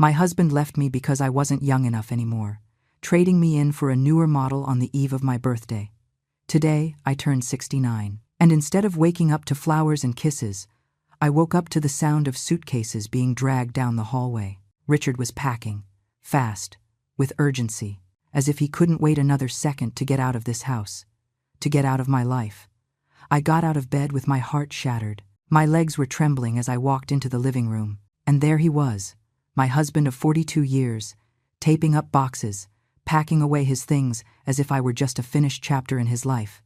My husband left me because I wasn't young enough anymore, trading me in for a newer model on the eve of my birthday. Today, I turned 69, and instead of waking up to flowers and kisses, I woke up to the sound of suitcases being dragged down the hallway. Richard was packing, fast, with urgency, as if he couldn't wait another second to get out of this house, to get out of my life. I got out of bed with my heart shattered. My legs were trembling as I walked into the living room, and there he was, my husband of 42 years, taping up boxes, packing away his things as if I were just a finished chapter in his life.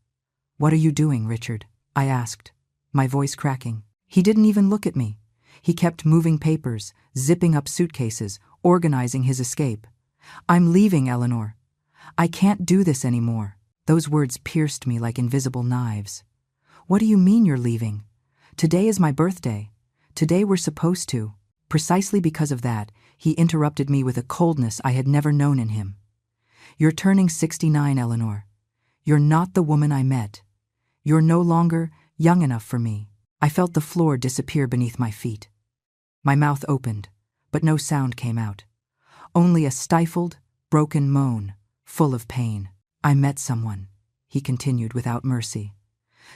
"What are you doing, Richard?" I asked, my voice cracking. He didn't even look at me. He kept moving papers, zipping up suitcases, organizing his escape. "I'm leaving, Eleanor. I can't do this anymore." Those words pierced me like invisible knives. "What do you mean you're leaving? Today is my birthday. Today we're supposed to." Precisely because of that, he interrupted me with a coldness I had never known in him. "You're turning 69, Eleanor. You're not the woman I met. You're no longer young enough for me." I felt the floor disappear beneath my feet. My mouth opened, but no sound came out. Only a stifled, broken moan, full of pain. "I met someone," he continued without mercy.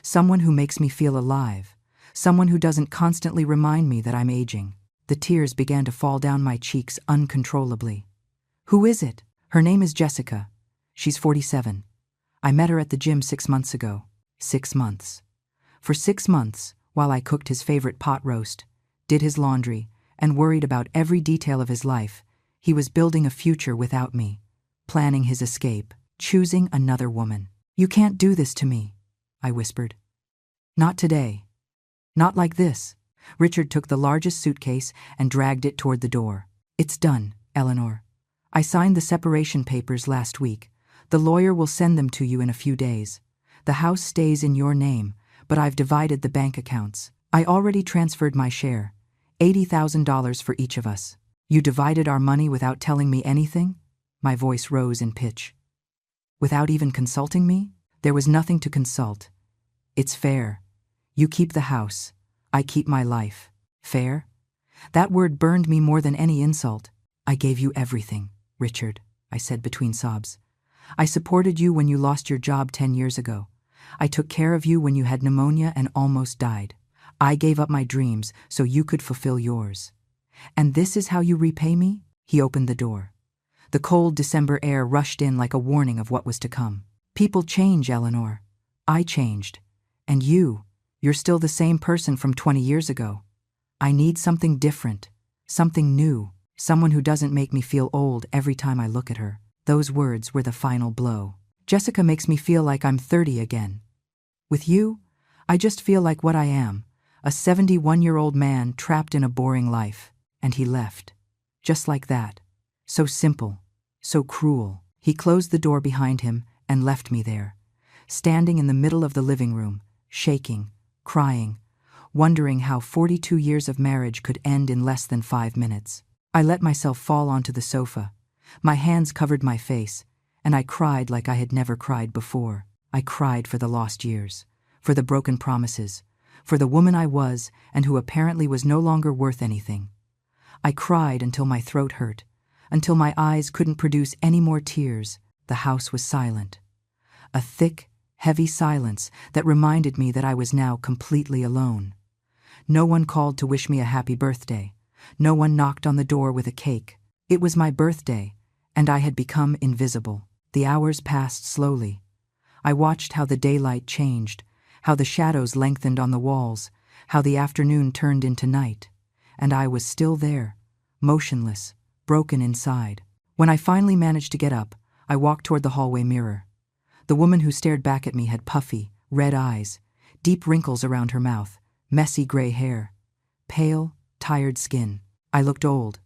"Someone who makes me feel alive. Someone who doesn't constantly remind me that I'm aging." The tears began to fall down my cheeks uncontrollably. "Who is it?" "Her name is Jessica. She's 47. I met her at the gym 6 months ago." 6 months. For 6 months, while I cooked his favorite pot roast, did his laundry, and worried about every detail of his life, he was building a future without me, planning his escape, choosing another woman. "You can't do this to me," I whispered. "Not today. Not like this." Richard took the largest suitcase and dragged it toward the door. "It's done, Eleanor. I signed the separation papers last week. The lawyer will send them to you in a few days. The house stays in your name, but I've divided the bank accounts. I already transferred my share, $80,000 for each of us." "You divided our money without telling me anything?" My voice rose in pitch. "Without even consulting me?" "There was nothing to consult. It's fair. You keep the house. I keep my life." "Fair?" That word burned me more than any insult. "I gave you everything, Richard," I said between sobs. "I supported you when you lost your job 10 years ago. I took care of you when you had pneumonia and almost died. I gave up my dreams so you could fulfill yours. And this is how you repay me?" He opened the door. The cold December air rushed in like a warning of what was to come. "People change, Eleanor. I changed. And you're still the same person from 20 years ago. I need something different, something new, someone who doesn't make me feel old every time I look at her." Those words were the final blow. "Jessica makes me feel like I'm 30 again. With you, I just feel like what I am, a 71-year-old man trapped in a boring life." And he left. Just like that. So simple, so cruel. He closed the door behind him and left me there, standing in the middle of the living room, shaking, crying, wondering how 42 years of marriage could end in less than 5 minutes. I let myself fall onto the sofa. My hands covered my face, and I cried like I had never cried before. I cried for the lost years, for the broken promises, for the woman I was and who apparently was no longer worth anything. I cried until my throat hurt, until my eyes couldn't produce any more tears. The house was silent. A thick, heavy silence that reminded me that I was now completely alone. No one called to wish me a happy birthday. No one knocked on the door with a cake. It was my birthday, and I had become invisible. The hours passed slowly. I watched how the daylight changed, how the shadows lengthened on the walls, how the afternoon turned into night. And I was still there, motionless, broken inside. When I finally managed to get up, I walked toward the hallway mirror. The woman who stared back at me had puffy, red eyes, deep wrinkles around her mouth, messy gray hair, pale, tired skin. I looked old,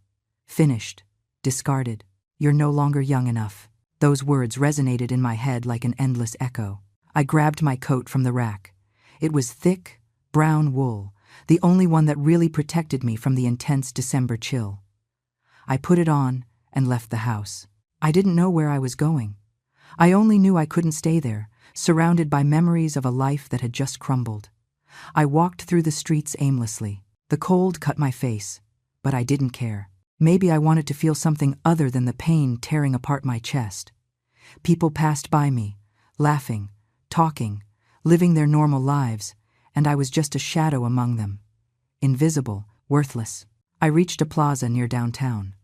finished, discarded. "You're no longer young enough." Those words resonated in my head like an endless echo. I grabbed my coat from the rack. It was thick, brown wool, the only one that really protected me from the intense December chill. I put it on and left the house. I didn't know where I was going. I only knew I couldn't stay there, surrounded by memories of a life that had just crumbled. I walked through the streets aimlessly. The cold cut my face, but I didn't care. Maybe I wanted to feel something other than the pain tearing apart my chest. People passed by me, laughing, talking, living their normal lives, and I was just a shadow among them. Invisible, worthless. I reached a plaza near downtown.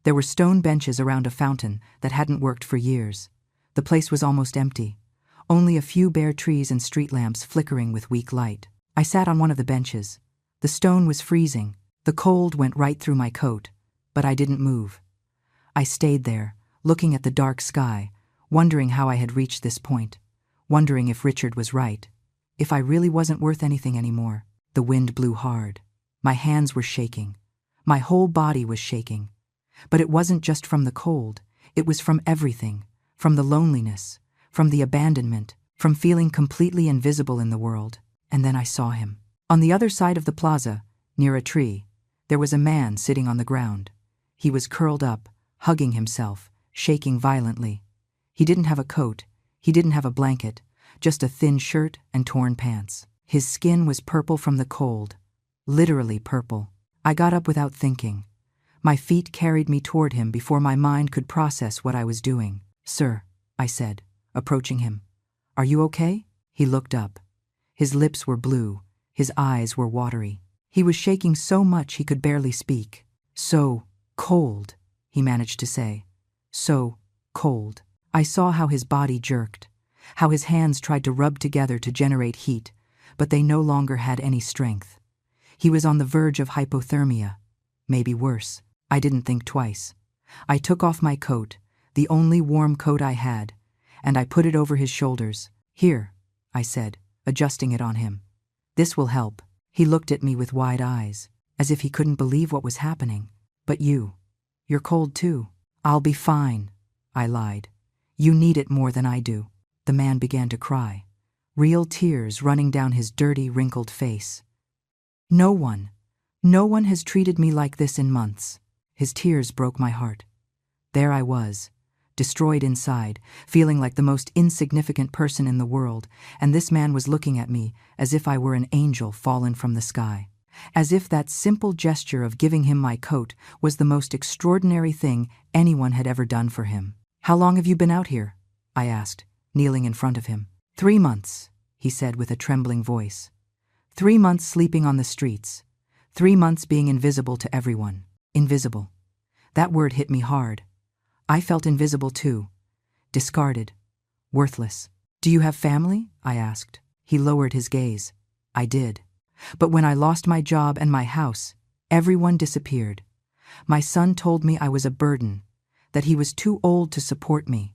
There were stone benches around a fountain that hadn't worked for years. The place was almost empty. Only a few bare trees and street lamps flickering with weak light. I sat on one of the benches. The stone was freezing. The cold went right through my coat, but I didn't move. I stayed there, looking at the dark sky, wondering how I had reached this point, wondering if Richard was right, if I really wasn't worth anything anymore. The wind blew hard. My hands were shaking. My whole body was shaking. But it wasn't just from the cold. It was from everything, from the loneliness, from the abandonment, from feeling completely invisible in the world. And then I saw him. On the other side of the plaza, near a tree, there was a man sitting on the ground. He was curled up, hugging himself, shaking violently. He didn't have a coat, he didn't have a blanket, just a thin shirt and torn pants. His skin was purple from the cold, literally purple. I got up without thinking. My feet carried me toward him before my mind could process what I was doing. "Sir," I said, approaching him. "Are you okay?" He looked up. His lips were blue, his eyes were watery. He was shaking so much he could barely speak. "So cold," he managed to say. "So cold." I saw how his body jerked, how his hands tried to rub together to generate heat, but they no longer had any strength. He was on the verge of hypothermia, maybe worse. I didn't think twice. I took off my coat, the only warm coat I had, and I put it over his shoulders. "Here," I said, adjusting it on him. "This will help." He looked at me with wide eyes, as if he couldn't believe what was happening. "But you're cold too." "I'll be fine," I lied. "You need it more than I do." The man began to cry, real tears running down his dirty, wrinkled face. No one has treated me like this in months." His tears broke my heart. There I was, destroyed inside, feeling like the most insignificant person in the world, and this man was looking at me as if I were an angel fallen from the sky. As if that simple gesture of giving him my coat was the most extraordinary thing anyone had ever done for him. "How long have you been out here?" I asked, kneeling in front of him. 3 months, he said with a trembling voice. 3 months sleeping on the streets. 3 months being invisible to everyone. Invisible. That word hit me hard. I felt invisible too. Discarded. Worthless. "Do you have family?" I asked. He lowered his gaze. I did. But when I lost my job and my house, everyone disappeared. My son told me I was a burden, that he was too old to support me,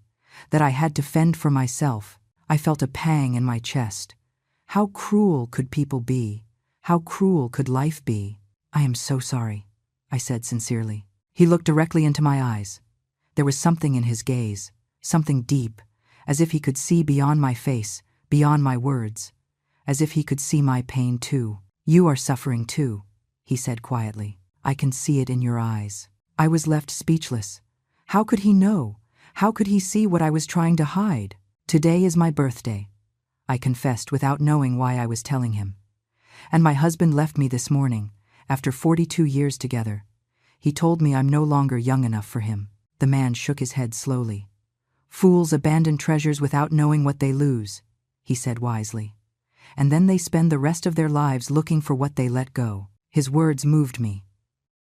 that I had to fend for myself. I felt a pang in my chest. How cruel could people be? How cruel could life be? "I am so sorry," I said sincerely. He looked directly into my eyes. There was something in his gaze, something deep, as if he could see beyond my face, beyond my words, as if he could see my pain too. "You are suffering too," he said quietly. "I can see it in your eyes." I was left speechless. How could he know? How could he see what I was trying to hide? "Today is my birthday," I confessed without knowing why I was telling him. "And my husband left me this morning, after 42 years together. He told me I'm no longer young enough for him." The man shook his head slowly. "Fools abandon treasures without knowing what they lose," he said wisely. "And then they spend the rest of their lives looking for what they let go." His words moved me.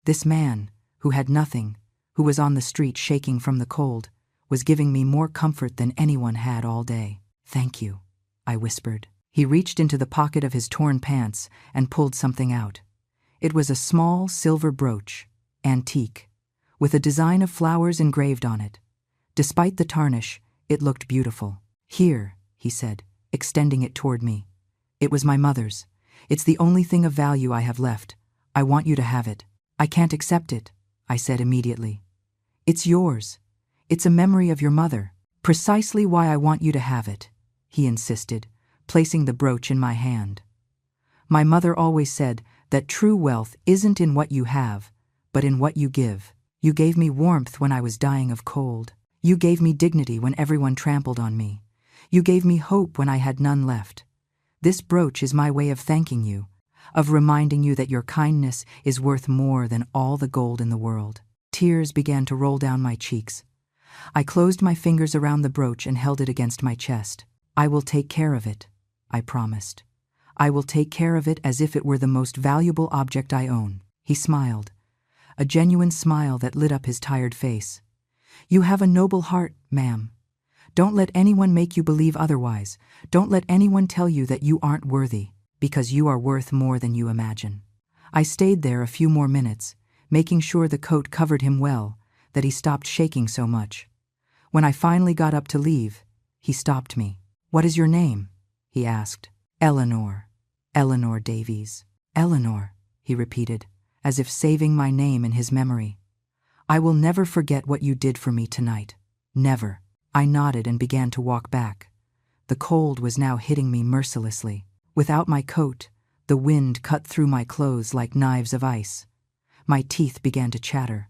This man, who had nothing, who was on the street shaking from the cold, was giving me more comfort than anyone had all day. "Thank you," I whispered. He reached into the pocket of his torn pants and pulled something out. It was a small silver brooch, antique, with a design of flowers engraved on it. Despite the tarnish, it looked beautiful. "Here," he said, extending it toward me. "It was my mother's. It's the only thing of value I have left. I want you to have it." "I can't accept it," I said immediately. "It's yours. It's a memory of your mother." "Precisely why I want you to have it," he insisted, placing the brooch in my hand. "My mother always said that true wealth isn't in what you have, but in what you give. You gave me warmth when I was dying of cold. You gave me dignity when everyone trampled on me. You gave me hope when I had none left. This brooch is my way of thanking you, of reminding you that your kindness is worth more than all the gold in the world." Tears began to roll down my cheeks. I closed my fingers around the brooch and held it against my chest. "I will take care of it," I promised. "I will take care of it as if it were the most valuable object I own." He smiled, a genuine smile that lit up his tired face. "You have a noble heart, ma'am. Don't let anyone make you believe otherwise. Don't let anyone tell you that you aren't worthy, because you are worth more than you imagine." I stayed there a few more minutes, making sure the coat covered him well, that he stopped shaking so much. When I finally got up to leave, he stopped me. "What is your name?" he asked. "Eleanor. Eleanor Davies." "Eleanor," he repeated, as if saving my name in his memory. "I will never forget what you did for me tonight. Never." I nodded and began to walk back. The cold was now hitting me mercilessly. Without my coat, the wind cut through my clothes like knives of ice. My teeth began to chatter.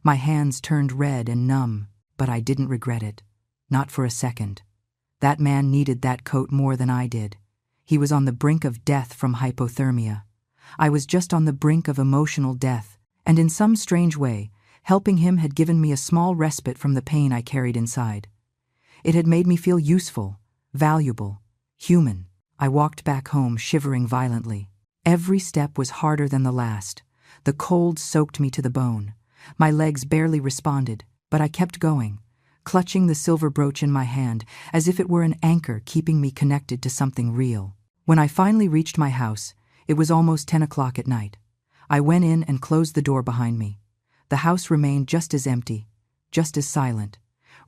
My hands turned red and numb, but I didn't regret it. Not for a second. That man needed that coat more than I did. He was on the brink of death from hypothermia. I was just on the brink of emotional death, and in some strange way, helping him had given me a small respite from the pain I carried inside. It had made me feel useful, valuable, human. I walked back home shivering violently. Every step was harder than the last. The cold soaked me to the bone. My legs barely responded, but I kept going, clutching the silver brooch in my hand as if it were an anchor keeping me connected to something real. When I finally reached my house, it was almost 10 o'clock at night. I went in and closed the door behind me. The house remained just as empty, just as silent.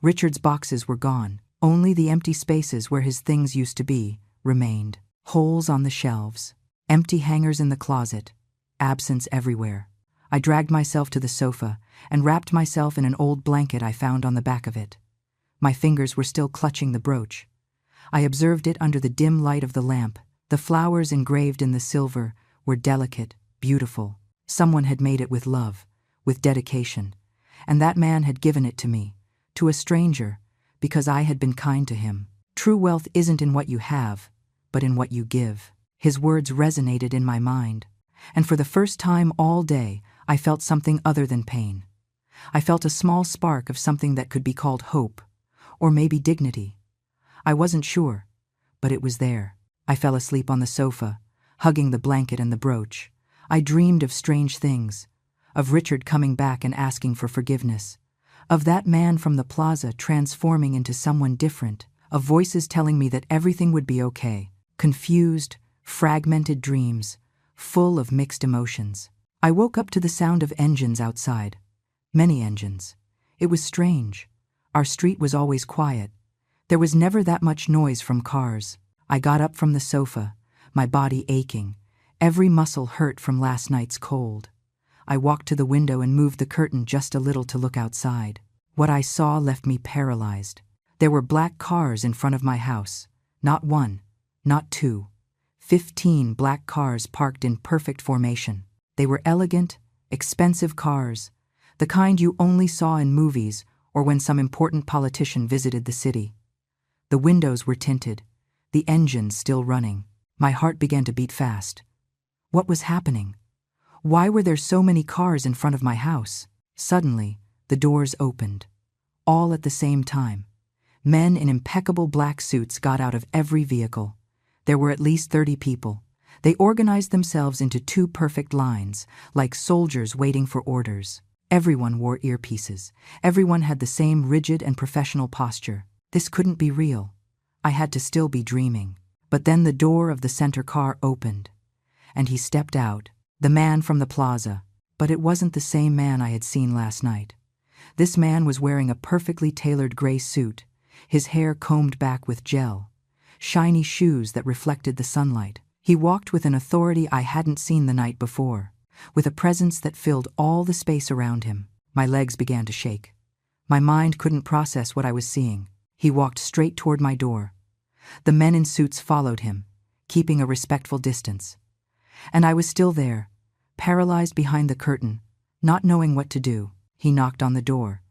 Richard's boxes were gone. Only the empty spaces where his things used to be remained. Holes on the shelves, empty hangers in the closet, absence everywhere. I dragged myself to the sofa and wrapped myself in an old blanket I found on the back of it. My fingers were still clutching the brooch. I observed it under the dim light of the lamp. The flowers engraved in the silver were delicate, beautiful. Someone had made it with love, with dedication, and that man had given it to me, to a stranger, because I had been kind to him. True wealth isn't in what you have, but in what you give. His words resonated in my mind, and for the first time all day, I felt something other than pain. I felt a small spark of something that could be called hope, or maybe dignity. I wasn't sure, but it was there. I fell asleep on the sofa, hugging the blanket and the brooch. I dreamed of strange things, of Richard coming back and asking for forgiveness, of that man from the plaza transforming into someone different, of voices telling me that everything would be okay. Confused, fragmented dreams, full of mixed emotions. I woke up to the sound of engines outside. Many engines. It was strange. Our street was always quiet. There was never that much noise from cars. I got up from the sofa, my body aching, every muscle hurt from last night's cold. I walked to the window and moved the curtain just a little to look outside. What I saw left me paralyzed. There were black cars in front of my house. Not one, not two. 15 black cars parked in perfect formation. They were elegant, expensive cars, the kind you only saw in movies or when some important politician visited the city. The windows were tinted, the engines still running. My heart began to beat fast. What was happening? Why were there so many cars in front of my house? Suddenly, the doors opened. All at the same time. Men in impeccable black suits got out of every vehicle. There were at least 30 people. They organized themselves into 2 perfect lines, like soldiers waiting for orders. Everyone wore earpieces. Everyone had the same rigid and professional posture. This couldn't be real. I had to still be dreaming. But then the door of the center car opened, and he stepped out, the man from the plaza. But it wasn't the same man I had seen last night. This man was wearing a perfectly tailored gray suit, his hair combed back with gel, shiny shoes that reflected the sunlight. He walked with an authority I hadn't seen the night before, with a presence that filled all the space around him. My legs began to shake. My mind couldn't process what I was seeing. He walked straight toward my door. The men in suits followed him, keeping a respectful distance. And I was still there, paralyzed behind the curtain, not knowing what to do. He knocked on the door.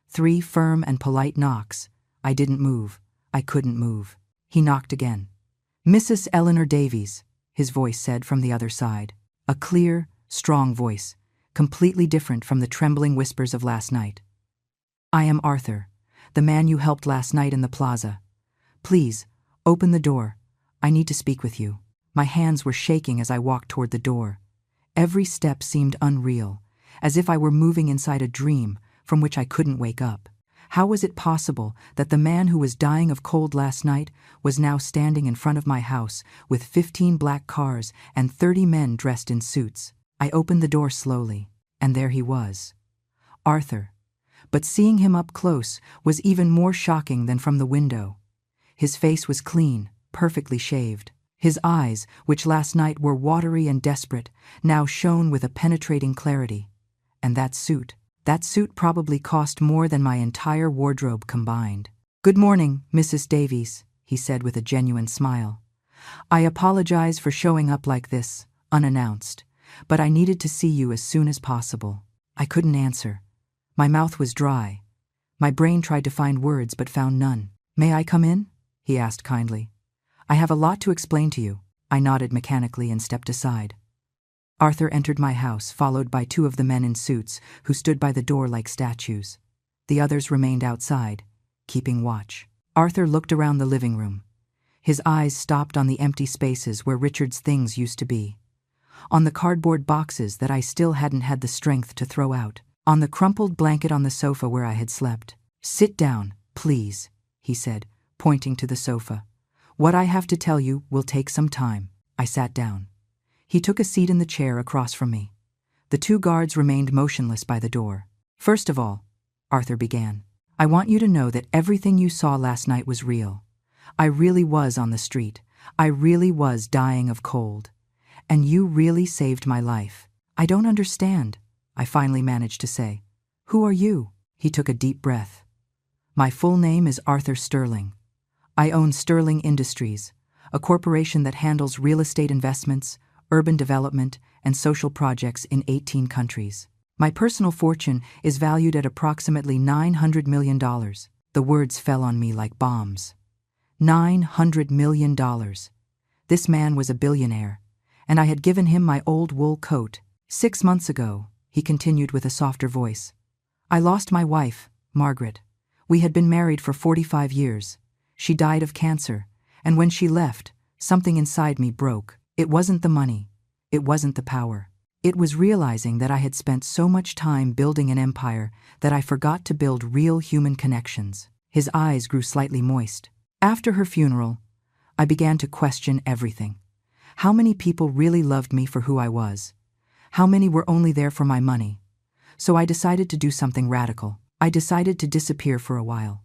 3 firm and polite knocks. I didn't move. I couldn't move. He knocked again. "Mrs. Eleanor Davies," his voice said from the other side. A clear, strong voice, completely different from the trembling whispers of last night. "I am Arthur, the man you helped last night in the plaza. Please, open the door. I need to speak with you." My hands were shaking as I walked toward the door. Every step seemed unreal, as if I were moving inside a dream from which I couldn't wake up. How was it possible that the man who was dying of cold last night was now standing in front of my house with 15 black cars and 30 men dressed in suits? I opened the door slowly, and there he was. Arthur. But seeing him up close was even more shocking than from the window. His face was clean, perfectly shaved. His eyes, which last night were watery and desperate, now shone with a penetrating clarity. And that suit probably cost more than my entire wardrobe combined. "Good morning, Mrs. Davies," he said with a genuine smile. "I apologize for showing up like this, unannounced, but I needed to see you as soon as possible." I couldn't answer. My mouth was dry. My brain tried to find words but found none. "May I come in?" he asked kindly. "I have a lot to explain to you." I nodded mechanically and stepped aside. Arthur entered my house, followed by 2 of the men in suits who stood by the door like statues. The others remained outside, keeping watch. Arthur looked around the living room. His eyes stopped on the empty spaces where Richard's things used to be, on the cardboard boxes that I still hadn't had the strength to throw out, on the crumpled blanket on the sofa where I had slept. "Sit down, please," he said, pointing to the sofa. "What I have to tell you will take some time." I sat down. He took a seat in the chair across from me. The 2 guards remained motionless by the door. "First of all," Arthur began, "I want you to know that everything you saw last night was real. I really was on the street. I really was dying of cold. And you really saved my life." "I don't understand," I finally managed to say. "Who are you?" He took a deep breath. "My full name is Arthur Sterling. I own Sterling Industries, a corporation that handles real estate investments, urban development, and social projects in 18 countries. My personal fortune is valued at approximately $900 million. The words fell on me like bombs. $900 million. This man was a billionaire, and I had given him my old wool coat. 6 months ago, he continued with a softer voice, I lost my wife, Margaret. We had been married for 45 years. She died of cancer, and when she left, something inside me broke. It wasn't the money. It wasn't the power. It was realizing that I had spent so much time building an empire that I forgot to build real human connections. His eyes grew slightly moist. After her funeral, I began to question everything. How many people really loved me for who I was? How many were only there for my money? So I decided to do something radical. I decided to disappear for a while.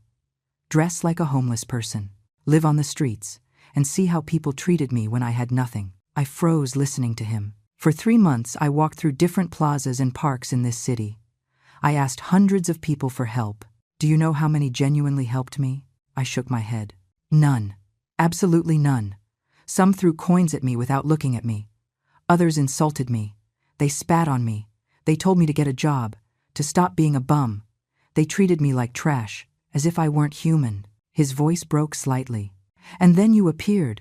Dress like a homeless person, live on the streets, and see how people treated me when I had nothing. I froze listening to him. For 3 months, I walked through different plazas and parks in this city. I asked hundreds of people for help. Do you know how many genuinely helped me? I shook my head. None. Absolutely none. Some threw coins at me without looking at me. Others insulted me. They spat on me. They told me to get a job, to stop being a bum. They treated me like trash, as if I weren't human. His voice broke slightly. And then you appeared,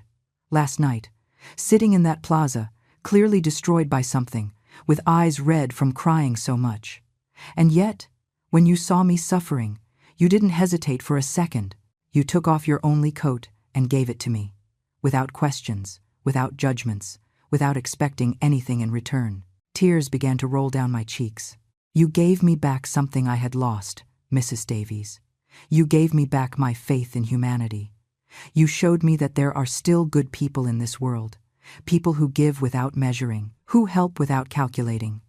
last night, sitting in that plaza, clearly destroyed by something, with eyes red from crying so much. And yet, when you saw me suffering, you didn't hesitate for a second. You took off your only coat and gave it to me, without questions, without judgments, without expecting anything in return. Tears began to roll down my cheeks. You gave me back something I had lost, Mrs. Davies. You gave me back my faith in humanity. You showed me that there are still good people in this world, people who give without measuring, who help without calculating,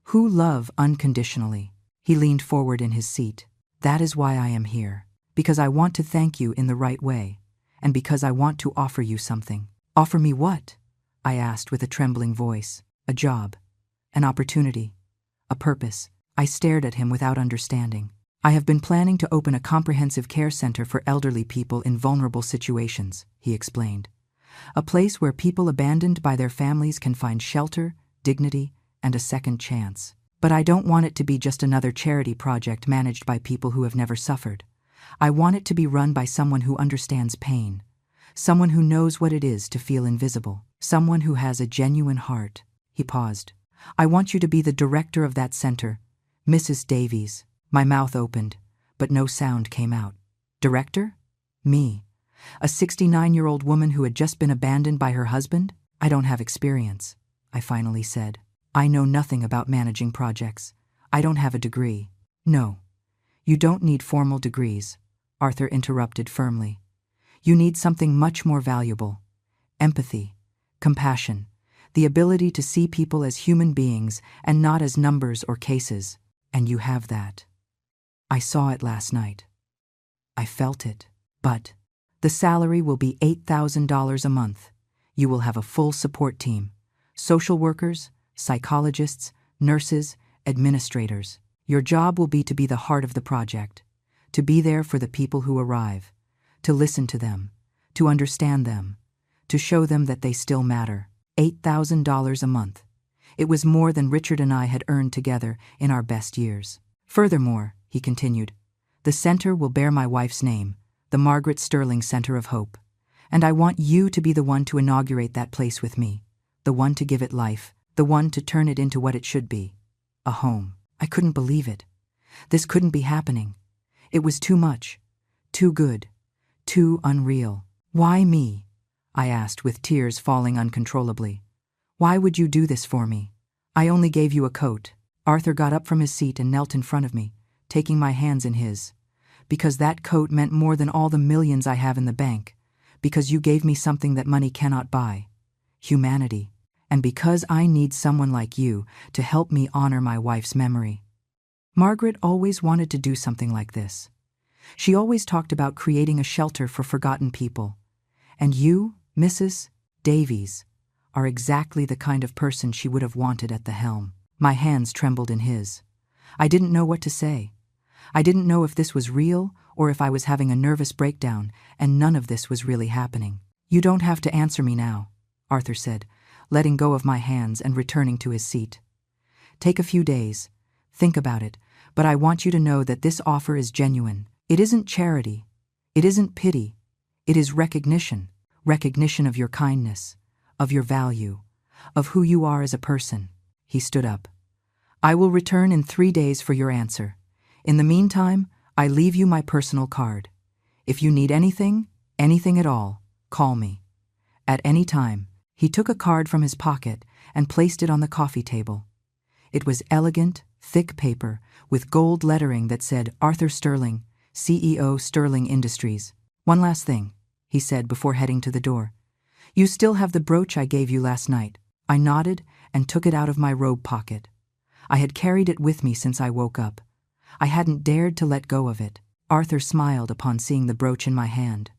who love unconditionally. He leaned forward in his seat. That is why I am here, because I want to thank you in the right way, and because I want to offer you something. Offer me what? I asked with a trembling voice. A job, an opportunity, a purpose. I stared at him without understanding. I have been planning to open a comprehensive care center for elderly people in vulnerable situations, he explained. A place where people abandoned by their families can find shelter, dignity, and a second chance. But I don't want it to be just another charity project managed by people who have never suffered. I want it to be run by someone who understands pain, someone who knows what it is to feel invisible, someone who has a genuine heart. He paused. I want you to be the director of that center, Mrs. Davies. My mouth opened, but no sound came out. Director? Me. A 69-year-old woman who had just been abandoned by her husband? I don't have experience, I finally said. I know nothing about managing projects. I don't have a degree. No. You don't need formal degrees, Arthur interrupted firmly. You need something much more valuable. Empathy, compassion, the ability to see people as human beings and not as numbers or cases. And you have that. I saw it last night. I felt it. But the salary will be $8,000 a month. You will have a full support team. Social workers, psychologists, nurses, administrators. Your job will be to be the heart of the project, to be there for the people who arrive, to listen to them, to understand them, to show them that they still matter. $8,000 a month. It was more than Richard and I had earned together in our best years. Furthermore, he continued, the center will bear my wife's name, the Margaret Sterling Center of Hope. And I want you to be the one to inaugurate that place with me, the one to give it life, the one to turn it into what it should be, a home. I couldn't believe it. This couldn't be happening. It was too much, too good, too unreal. Why me? I asked with tears falling uncontrollably. Why would you do this for me? I only gave you a coat. Arthur got up from his seat and knelt in front of me, taking my hands in his. Because that coat meant more than all the millions I have in the bank. Because you gave me something that money cannot buy. Humanity. And because I need someone like you to help me honor my wife's memory. Margaret always wanted to do something like this. She always talked about creating a shelter for forgotten people. And you, Mrs. Davies, are exactly the kind of person she would have wanted at the helm. My hands trembled in his. I didn't know what to say. I didn't know if this was real or if I was having a nervous breakdown, and none of this was really happening. You don't have to answer me now, Arthur said, letting go of my hands and returning to his seat. Take a few days. Think about it, but I want you to know that this offer is genuine. It isn't charity. It isn't pity. It is recognition. Recognition of your kindness, of your value, of who you are as a person. He stood up. I will return in 3 days for your answer. In the meantime, I leave you my personal card. If you need anything, anything at all, call me. At any time. He took a card from his pocket and placed it on the coffee table. It was elegant, thick paper with gold lettering that said Arthur Sterling, CEO Sterling Industries. One last thing, he said before heading to the door. You still have the brooch I gave you last night. I nodded and took it out of my robe pocket. I had carried it with me since I woke up. I hadn't dared to let go of it. Arthur smiled upon seeing the brooch in my hand.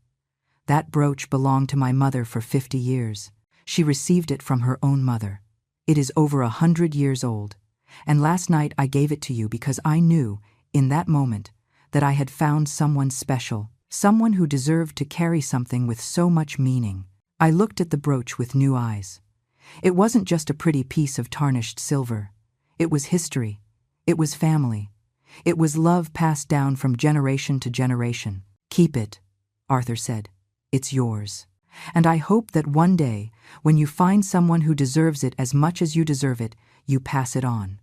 That brooch belonged to my mother for 50 years. She received it from her own mother. It is over 100 years old. And last night I gave it to you because I knew, in that moment, that I had found someone special, someone who deserved to carry something with so much meaning. I looked at the brooch with new eyes. It wasn't just a pretty piece of tarnished silver. It was history. It was family. It was love passed down from generation to generation. Keep it, Arthur said. It's yours. And I hope that one day, when you find someone who deserves it as much as you deserve it, you pass it on.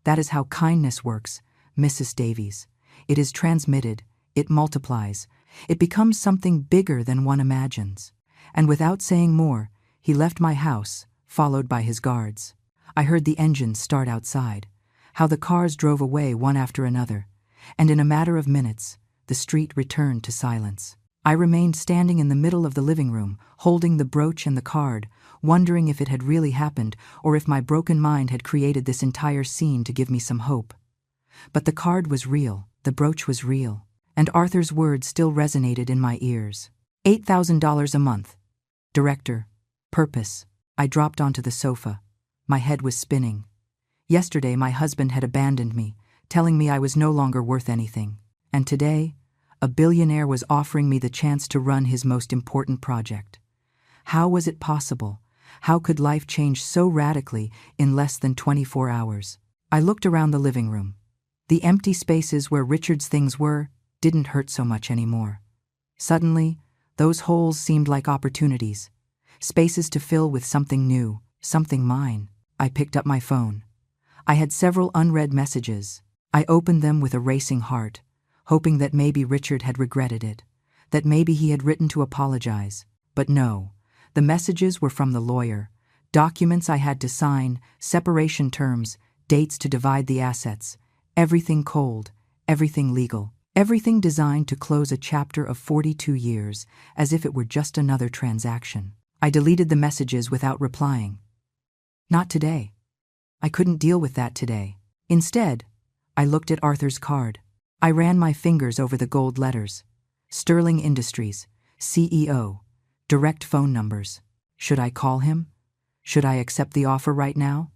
That is how kindness works, Mrs. Davies. It is transmitted, it multiplies, it becomes something bigger than one imagines. And without saying more, he left my house, followed by his guards. I heard the engines start outside, how the cars drove away one after another, and in a matter of minutes, the street returned to silence. I remained standing in the middle of the living room, holding the brooch and the card, wondering if it had really happened or if my broken mind had created this entire scene to give me some hope. But the card was real, the brooch was real, and Arthur's words still resonated in my ears. $8,000 a month. Director. Purpose. I dropped onto the sofa. My head was spinning. Yesterday my husband had abandoned me, telling me I was no longer worth anything. And today, a billionaire was offering me the chance to run his most important project. How was it possible? How could life change so radically in less than 24 hours? I looked around the living room. The empty spaces where Richard's things were didn't hurt so much anymore. Suddenly, those holes seemed like opportunities, spaces to fill with something new, something mine. I picked up my phone. I had several unread messages. I opened them with a racing heart, hoping that maybe Richard had regretted it, that maybe he had written to apologize. But no, the messages were from the lawyer. Documents I had to sign, separation terms, dates to divide the assets. Everything cold, everything legal, everything designed to close a chapter of 42 years, as if it were just another transaction. I deleted the messages without replying. Not today. I couldn't deal with that today. Instead, I looked at Arthur's card. I ran my fingers over the gold letters. Sterling Industries, CEO, direct phone numbers. Should I call him? Should I accept the offer right now?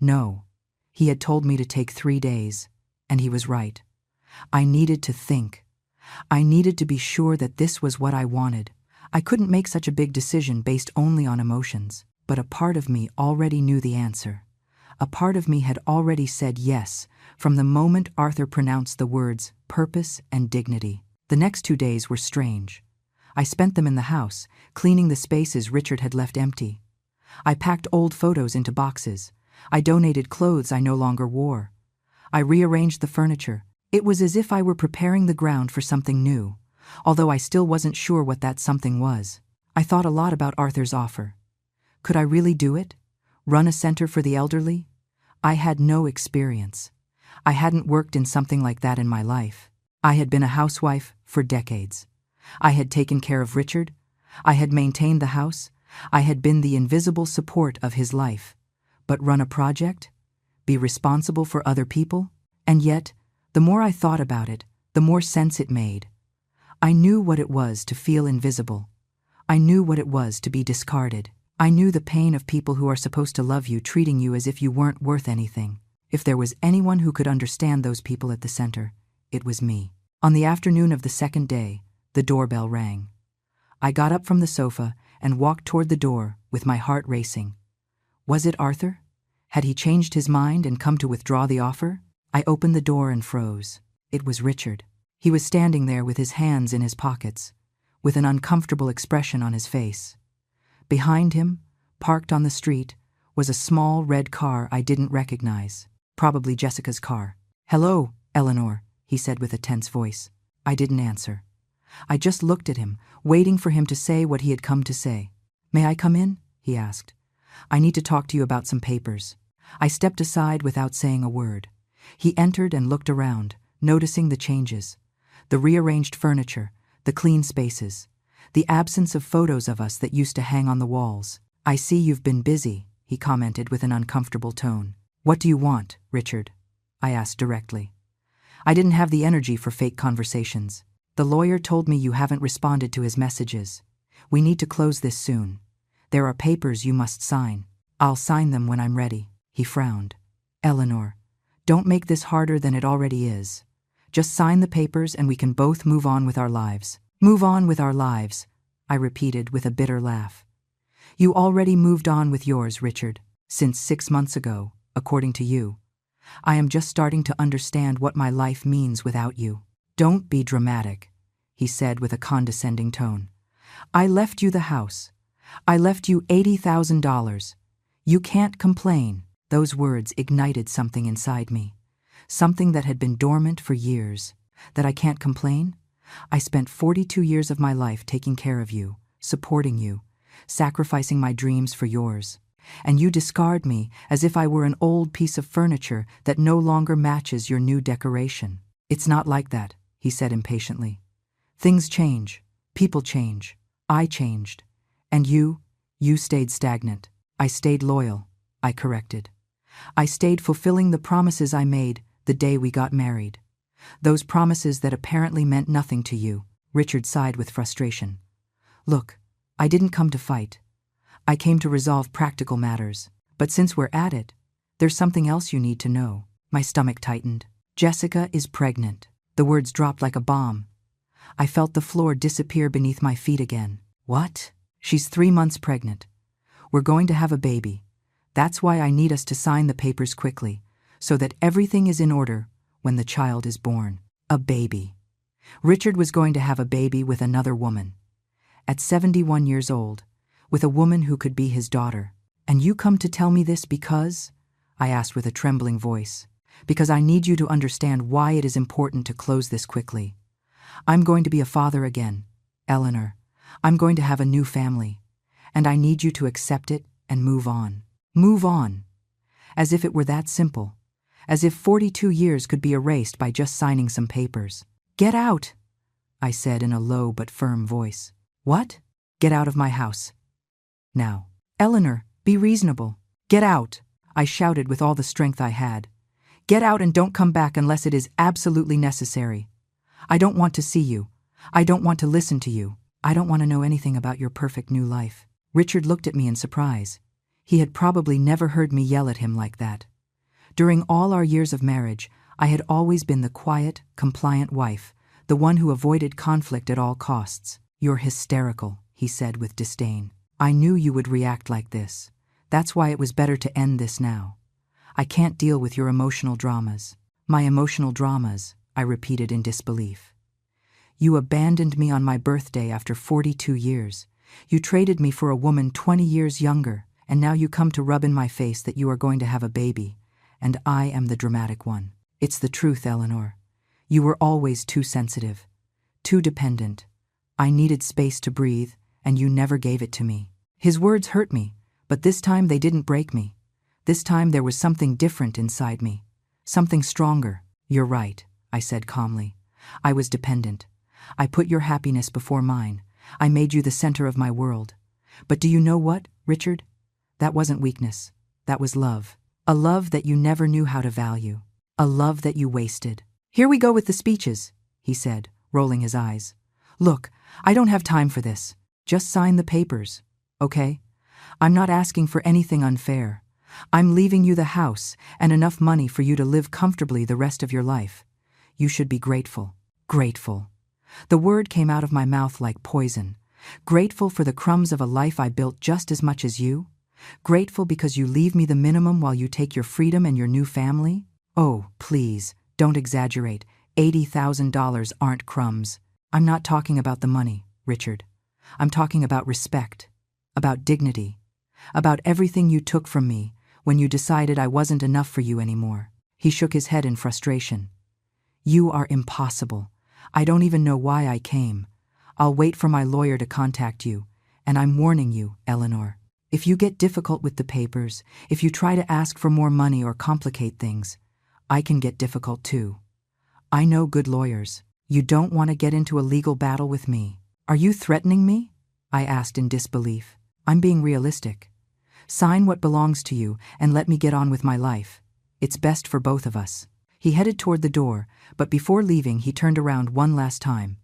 No. He had told me to take 3 days, and he was right. I needed to think. I needed to be sure that this was what I wanted. I couldn't make such a big decision based only on emotions, but a part of me already knew the answer. A part of me had already said yes from the moment Arthur pronounced the words purpose and dignity. The next 2 days were strange. I spent them in the house, cleaning the spaces Richard had left empty. I packed old photos into boxes. I donated clothes I no longer wore. I rearranged the furniture. It was as if I were preparing the ground for something new, although I still wasn't sure what that something was. I thought a lot about Arthur's offer. Could I really do it? Run a center for the elderly? I had no experience. I hadn't worked in something like that in my life. I had been a housewife for decades. I had taken care of Richard. I had maintained the house. I had been the invisible support of his life. But run a project? Be responsible for other people? And yet, the more I thought about it, the more sense it made. I knew what it was to feel invisible. I knew what it was to be discarded. I knew the pain of people who are supposed to love you treating you as if you weren't worth anything. If there was anyone who could understand those people at the center, it was me. On the afternoon of the second day, the doorbell rang. I got up from the sofa and walked toward the door with my heart racing. Was it Arthur? Had he changed his mind and come to withdraw the offer? I opened the door and froze. It was Richard. He was standing there with his hands in his pockets, with an uncomfortable expression on his face. Behind him, parked on the street, was a small red car I didn't recognize, probably Jessica's car. "Hello, Eleanor," he said with a tense voice. I didn't answer. I just looked at him, waiting for him to say what he had come to say. "May I come in?" he asked. "I need to talk to you about some papers." I stepped aside without saying a word. He entered and looked around, noticing the changes. The rearranged furniture, the clean spaces, the absence of photos of us that used to hang on the walls. "I see you've been busy," he commented with an uncomfortable tone. "What do you want, Richard?" I asked directly. I didn't have the energy for fake conversations. "The lawyer told me you haven't responded to his messages. We need to close this soon. There are papers you must sign. I'll sign them when I'm ready." He frowned. "Eleanor, don't make this harder than it already is. Just sign the papers and we can both move on with our lives." "Move on with our lives," I repeated with a bitter laugh. "You already moved on with yours, Richard, since 6 months ago, according to you. I am just starting to understand what my life means without you." "Don't be dramatic," he said with a condescending tone. "I left you the house. I left you $80,000. You can't complain." Those words ignited something inside me, something that had been dormant for years. That I can't complain? I spent 42 years of my life taking care of you, supporting you, sacrificing my dreams for yours. And you discard me as if I were an old piece of furniture that no longer matches your new decoration. "It's not like that," he said impatiently. "Things change. People change. I changed. And you stayed stagnant." "I stayed loyal," I corrected. "I stayed fulfilling the promises I made the day we got married. Those promises that apparently meant nothing to you." Richard sighed with frustration. "Look, I didn't come to fight. I came to resolve practical matters. But since we're at it, there's something else you need to know." My stomach tightened. "Jessica is pregnant." The words dropped like a bomb. I felt the floor disappear beneath my feet again. "What?" "She's 3 months pregnant. We're going to have a baby. That's why I need us to sign the papers quickly, so that everything is in order when the child is born." A baby. Richard was going to have a baby with another woman. At 71 years old, with a woman who could be his daughter. And you come to tell me this because? I asked with a trembling voice. Because I need you to understand why it is important to close this quickly. I'm going to be a father again, Eleanor. I'm going to have a new family. And I need you to accept it and move on. Move on. As if it were that simple. As if 42 years could be erased by just signing some papers. Get out, I said in a low but firm voice. What? Get out of my house. Now. Eleanor, be reasonable. Get out, I shouted with all the strength I had. Get out and don't come back unless it is absolutely necessary. I don't want to see you. I don't want to listen to you. I don't want to know anything about your perfect new life. Richard looked at me in surprise. He had probably never heard me yell at him like that. During all our years of marriage, I had always been the quiet, compliant wife, the one who avoided conflict at all costs. You're hysterical, he said with disdain. I knew you would react like this. That's why it was better to end this now. I can't deal with your emotional dramas. My emotional dramas, I repeated in disbelief. You abandoned me on my birthday after 42 years. You traded me for a woman 20 years younger, and now you come to rub in my face that you are going to have a baby, and I am the dramatic one. It's the truth, Eleanor. You were always too sensitive, too dependent. I needed space to breathe, and you never gave it to me. His words hurt me, but this time they didn't break me. This time there was something different inside me, something stronger. You're right, I said calmly. I was dependent. I put your happiness before mine. I made you the center of my world. But do you know what, Richard? That wasn't weakness. That was love. A love that you never knew how to value. A love that you wasted. Here we go with the speeches, he said, rolling his eyes. Look, I don't have time for this. Just sign the papers, okay? I'm not asking for anything unfair. I'm leaving you the house and enough money for you to live comfortably the rest of your life. You should be grateful. Grateful. The word came out of my mouth like poison. Grateful for the crumbs of a life I built just as much as you? Grateful because you leave me the minimum while you take your freedom and your new family? Oh, please, don't exaggerate. $80,000 aren't crumbs. I'm not talking about the money, Richard. I'm talking about respect, about dignity, about everything you took from me when you decided I wasn't enough for you anymore. He shook his head in frustration. You are impossible. I don't even know why I came. I'll wait for my lawyer to contact you, and I'm warning you, Eleanor. If you get difficult with the papers, if you try to ask for more money or complicate things, I can get difficult too. I know good lawyers. You don't want to get into a legal battle with me. Are you threatening me? I asked in disbelief. I'm being realistic. Sign what belongs to you and let me get on with my life. It's best for both of us. He headed toward the door, but before leaving he turned around one last time.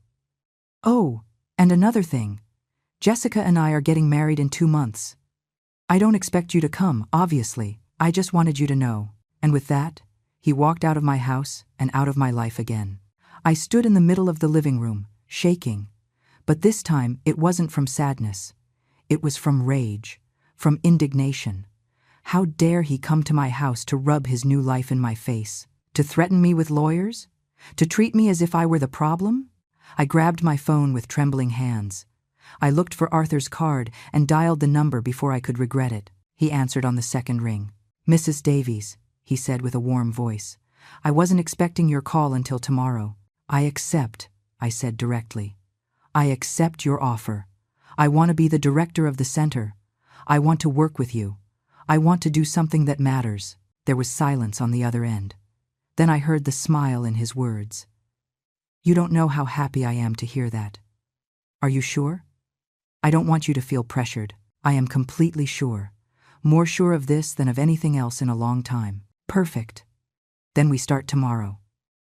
Oh, and another thing. Jessica and I are getting married in 2 months. I don't expect you to come, obviously. I just wanted you to know. And with that, he walked out of my house and out of my life again. I stood in the middle of the living room, shaking. But this time it wasn't from sadness. It was from rage, from indignation. How dare he come to my house to rub his new life in my face? To threaten me with lawyers? To treat me as if I were the problem? I grabbed my phone with trembling hands. I looked for Arthur's card and dialed the number before I could regret it. He answered on the second ring. Mrs. Davies, he said with a warm voice. I wasn't expecting your call until tomorrow. I accept, I said directly. I accept your offer. I want to be the director of the center. I want to work with you. I want to do something that matters. There was silence on the other end. Then I heard the smile in his words. You don't know how happy I am to hear that. Are you sure? I don't want you to feel pressured. I am completely sure. More sure of this than of anything else in a long time. Perfect. Then we start tomorrow.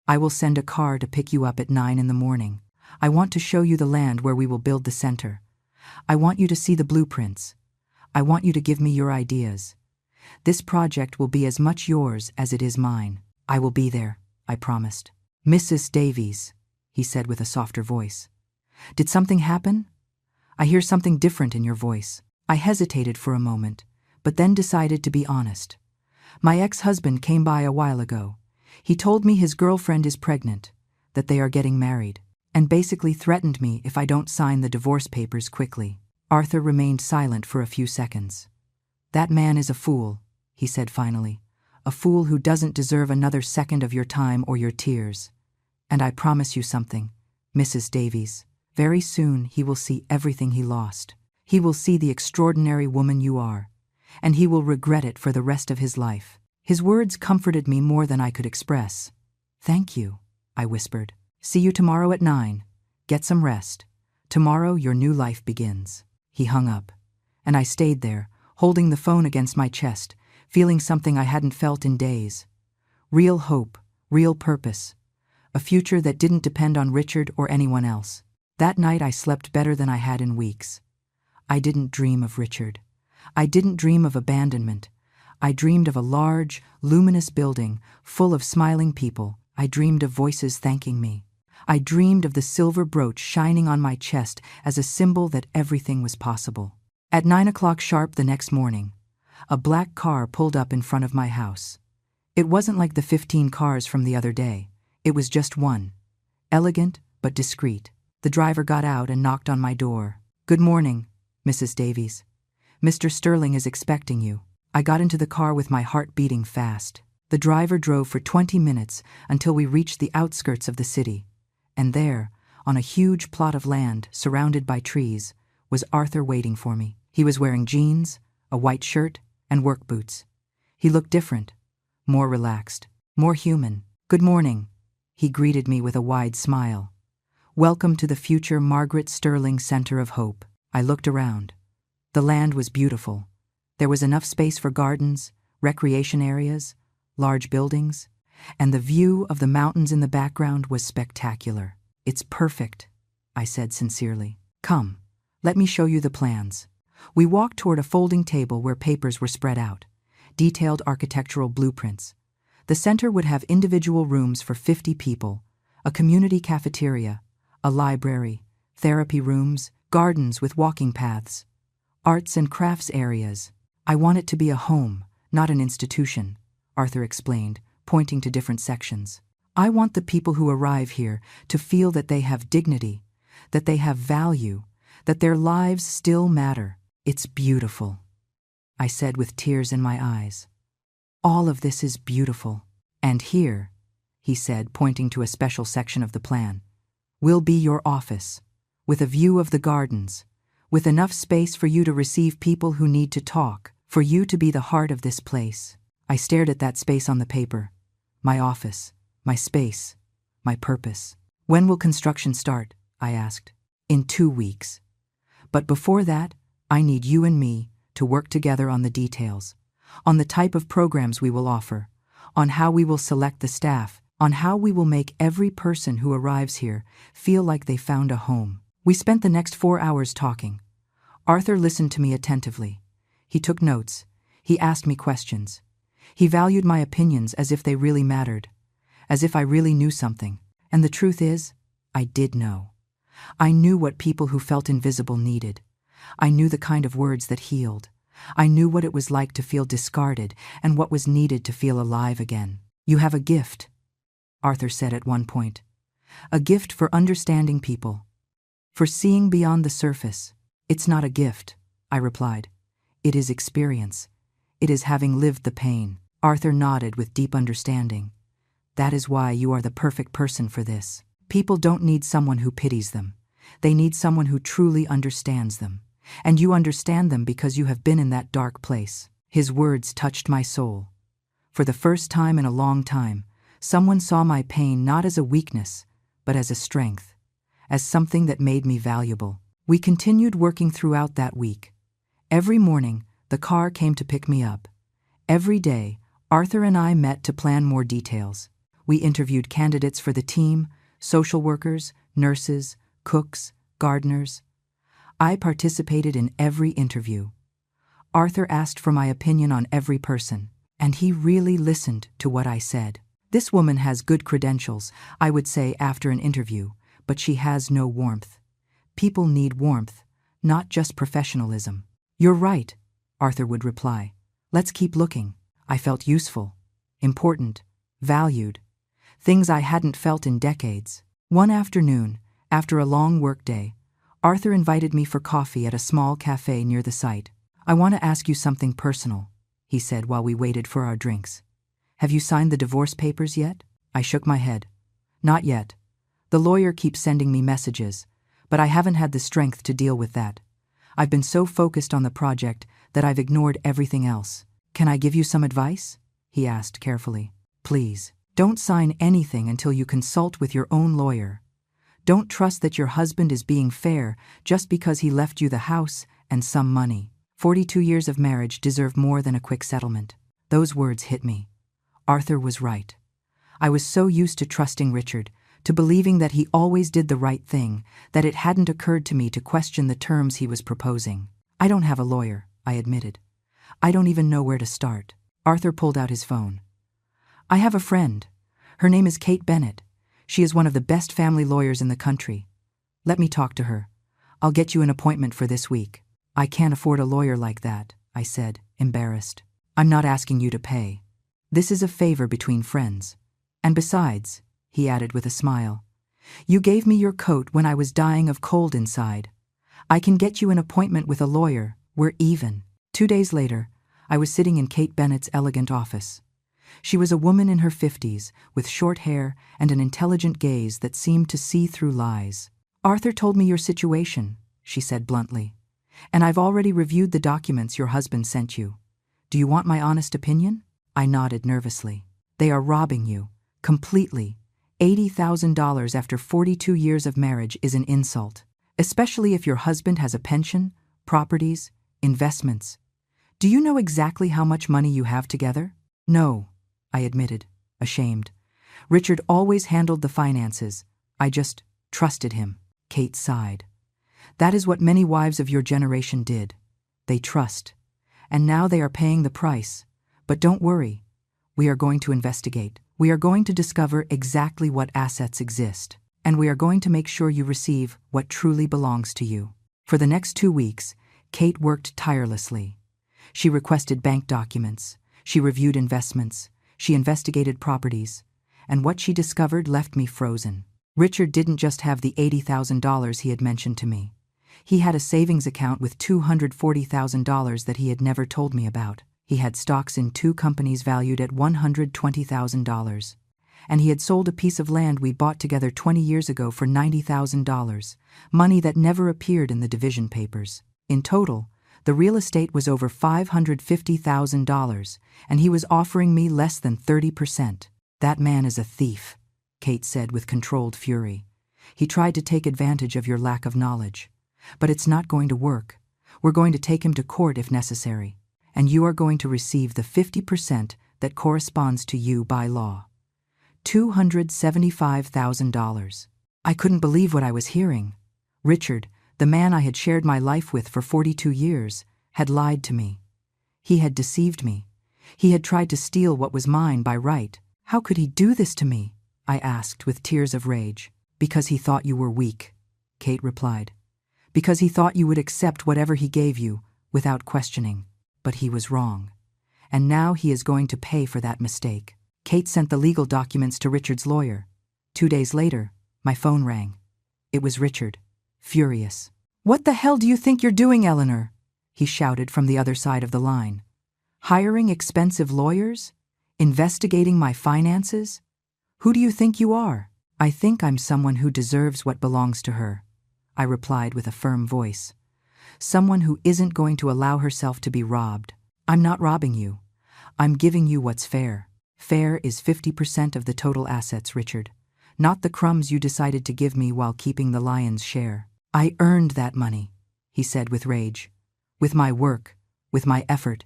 I will send a car to pick you up at 9 in the morning. I want to show you the land where we will build the center. I want you to see the blueprints. I want you to give me your ideas. This project will be as much yours as it is mine. I will be there, I promised. Mrs. Davies, he said with a softer voice. Did something happen? I hear something different in your voice. I hesitated for a moment, but then decided to be honest. My ex-husband came by a while ago. He told me his girlfriend is pregnant, that they are getting married, and basically threatened me if I don't sign the divorce papers quickly. Arthur remained silent for a few seconds. "That man is a fool," he said finally. "A fool who doesn't deserve another second of your time or your tears. And I promise you something, Mrs. Davies. Very soon he will see everything he lost. He will see the extraordinary woman you are, and he will regret it for the rest of his life." His words comforted me more than I could express. "Thank you," I whispered. "See you tomorrow at 9. Get some rest. Tomorrow your new life begins." He hung up, and I stayed there, holding the phone against my chest, feeling something I hadn't felt in days. Real hope, real purpose. A future that didn't depend on Richard or anyone else. That night I slept better than I had in weeks. I didn't dream of Richard. I didn't dream of abandonment. I dreamed of a large, luminous building full of smiling people. I dreamed of voices thanking me. I dreamed of the silver brooch shining on my chest as a symbol that everything was possible. At 9 o'clock sharp the next morning, a black car pulled up in front of my house. It wasn't like the 15 cars from the other day. It was just one. Elegant but discreet. The driver got out and knocked on my door. "Good morning, Mrs. Davies. Mr. Sterling is expecting you." I got into the car with my heart beating fast. The driver drove for 20 minutes until we reached the outskirts of the city. And there, on a huge plot of land surrounded by trees, was Arthur waiting for me. He was wearing jeans, a white shirt, and work boots. He looked different, more relaxed, more human. "Good morning," he greeted me with a wide smile. "Welcome to the future Margaret Sterling Center of Hope." I looked around. The land was beautiful. There was enough space for gardens, recreation areas, large buildings, and the view of the mountains in the background was spectacular. "It's perfect," I said sincerely. "Come, let me show you the plans." We walked toward a folding table where papers were spread out, detailed architectural blueprints. The center would have individual rooms for 50 people, a community cafeteria, a library, therapy rooms, gardens with walking paths, arts and crafts areas. "I want it to be a home, not an institution," Arthur explained, pointing to different sections. "I want the people who arrive here to feel that they have dignity, that they have value, that their lives still matter." "It's beautiful," I said with tears in my eyes. "All of this is beautiful. And here," he said, pointing to a special section of the plan, "will be your office, with a view of the gardens, with enough space for you to receive people who need to talk, for you to be the heart of this place." I stared at that space on the paper. My office, my space, my purpose. "When will construction start?" I asked. "In 2 weeks. But before that, I need you and me to work together on the details, on the type of programs we will offer, on how we will select the staff, on how we will make every person who arrives here feel like they found a home." We spent the next 4 hours talking. Arthur listened to me attentively. He took notes. He asked me questions. He valued my opinions as if they really mattered, as if I really knew something. And the truth is, I did know. I knew what people who felt invisible needed. I knew the kind of words that healed. I knew what it was like to feel discarded and what was needed to feel alive again. "You have a gift," Arthur said at one point. "A gift for understanding people, for seeing beyond the surface." "It's not a gift," I replied. "It is experience. It is having lived the pain." Arthur nodded with deep understanding. "That is why you are the perfect person for this. People don't need someone who pities them. They need someone who truly understands them. And you understand them because you have been in that dark place." His words touched my soul. For the first time in a long time, someone saw my pain not as a weakness, but as a strength, as something that made me valuable. We continued working throughout that week. Every morning, the car came to pick me up. Every day, Arthur and I met to plan more details. We interviewed candidates for the team, social workers, nurses, cooks, gardeners. I participated in every interview. Arthur asked for my opinion on every person, and he really listened to what I said. "This woman has good credentials," I would say after an interview, "but she has no warmth." People need warmth, not just professionalism. "You're right," Arthur would reply. "Let's keep looking." I felt useful, important, valued, things I hadn't felt in decades. One afternoon, after a long workday, Arthur invited me for coffee at a small cafe near the site. I want to ask you something personal, he said while we waited for our drinks. Have you signed the divorce papers yet? I shook my head. Not yet. The lawyer keeps sending me messages, but I haven't had the strength to deal with that. I've been so focused on the project that I've ignored everything else. Can I give you some advice? He asked carefully. Please, don't sign anything until you consult with your own lawyer. Don't trust that your husband is being fair just because he left you the house and some money. 42 years of marriage deserve more than a quick settlement. Those words hit me. Arthur was right. I was so used to trusting Richard, to believing that he always did the right thing, that it hadn't occurred to me to question the terms he was proposing. I don't have a lawyer, I admitted. I don't even know where to start. Arthur pulled out his phone. I have a friend. Her name is Kate Bennett. She is one of the best family lawyers in the country. Let me talk to her. I'll get you an appointment for this week. I can't afford a lawyer like that, I said, embarrassed. I'm not asking you to pay. This is a favor between friends. And besides, he added with a smile, you gave me your coat when I was dying of cold inside. I can get you an appointment with a lawyer. We're even. 2 days later, I was sitting in Kate Bennett's elegant office. She was a woman in her 50s, with short hair and an intelligent gaze that seemed to see through lies. Arthur told me your situation, she said bluntly, and I've already reviewed the documents your husband sent you. Do you want my honest opinion? I nodded nervously. They are robbing you, completely. $80,000 after 42 years of marriage is an insult, especially if your husband has a pension, properties, investments. Do you know exactly how much money you have together? No, I admitted, ashamed. Richard always handled the finances. I just trusted him. Kate sighed. That is what many wives of your generation did. They trust. And now they are paying the price. But don't worry. We are going to investigate. We are going to discover exactly what assets exist. And we are going to make sure you receive what truly belongs to you. For the next 2 weeks, Kate worked tirelessly. She requested bank documents. She reviewed investments. She investigated properties. And what she discovered left me frozen. Richard didn't just have the $80,000 he had mentioned to me. He had a savings account with $240,000 that he had never told me about. He had stocks in 2 companies valued at $120,000. And he had sold a piece of land we bought together 20 years ago for $90,000, money that never appeared in the division papers. In total, the real estate was over $550,000, and he was offering me less than 30%. That man is a thief, Kate said with controlled fury. He tried to take advantage of your lack of knowledge. But it's not going to work. We're going to take him to court if necessary. And you are going to receive the 50% that corresponds to you by law. $275,000. I couldn't believe what I was hearing. Richard, the man I had shared my life with for 42 years, had lied to me. He had deceived me. He had tried to steal what was mine by right. How could he do this to me? I asked with tears of rage. Because he thought you were weak, Kate replied. Because he thought you would accept whatever he gave you without questioning. But he was wrong. And now he is going to pay for that mistake. Kate sent the legal documents to Richard's lawyer. 2 days later, my phone rang. It was Richard, furious. What the hell do you think you're doing, Eleanor? He shouted from the other side of the line. Hiring expensive lawyers? Investigating my finances? Who do you think you are? I think I'm someone who deserves what belongs to her, I replied with a firm voice. Someone who isn't going to allow herself to be robbed. I'm not robbing you. I'm giving you what's fair. Fair is 50% of the total assets, Richard. Not the crumbs you decided to give me while keeping the lion's share. I earned that money, he said with rage. With my work, with my effort.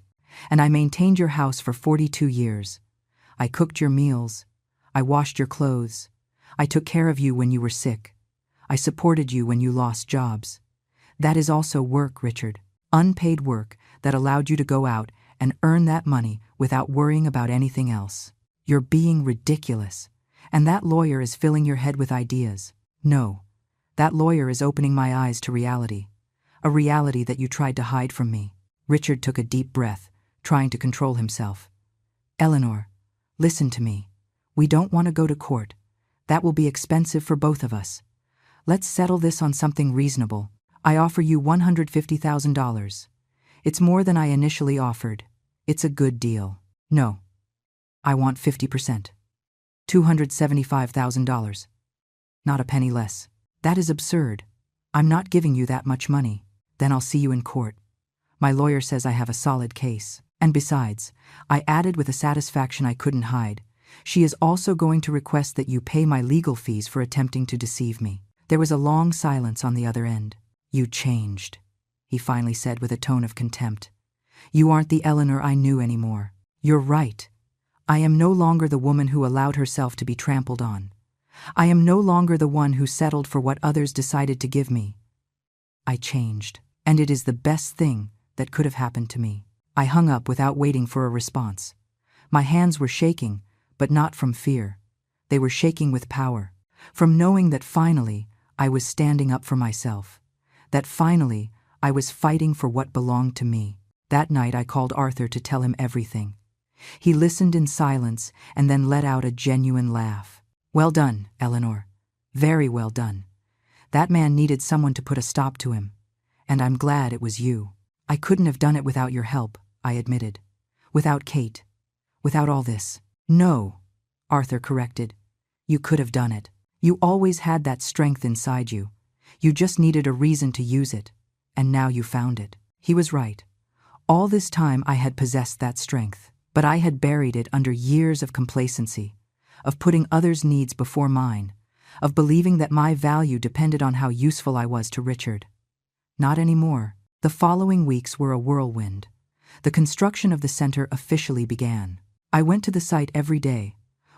And I maintained your house for 42 years. I cooked your meals. I washed your clothes. I took care of you when you were sick. I supported you when you lost jobs. That is also work, Richard. Unpaid work that allowed you to go out and earn that money without worrying about anything else. You're being ridiculous. And that lawyer is filling your head with ideas. No, that lawyer is opening my eyes to reality. A reality that you tried to hide from me. Richard took a deep breath, trying to control himself. Eleanor, listen to me. We don't want to go to court. That will be expensive for both of us. Let's settle this on something reasonable. I offer you $150,000. It's more than I initially offered. It's a good deal. No. I want 50%. $275,000. Not a penny less. That is absurd. I'm not giving you that much money. Then I'll see you in court. My lawyer says I have a solid case. And besides, I added with a satisfaction I couldn't hide, she is also going to request that you pay my legal fees for attempting to deceive me. There was a long silence on the other end. You changed, he finally said with a tone of contempt. You aren't the Eleanor I knew anymore. You're right. I am no longer the woman who allowed herself to be trampled on. I am no longer the one who settled for what others decided to give me. I changed, and it is the best thing that could have happened to me. I hung up without waiting for a response. My hands were shaking, but not from fear. They were shaking with power, from knowing that finally I was standing up for myself, that finally I was fighting for what belonged to me. That night I called Arthur to tell him everything. He listened in silence and then let out a genuine laugh. Well done, Eleanor. Very well done. That man needed someone to put a stop to him, and I'm glad it was you. I couldn't have done it without your help, I admitted. Without Kate. Without all this. No, Arthur corrected. You could have done it. You always had that strength inside you. You just needed a reason to use it, and now you found it. He was right. All this time I had possessed that strength, but I had buried it under years of complacency, of putting others' needs before mine, of believing that my value depended on how useful I was to Richard. Not anymore. The following weeks were a whirlwind. The construction of the center officially began. I went to the site every day,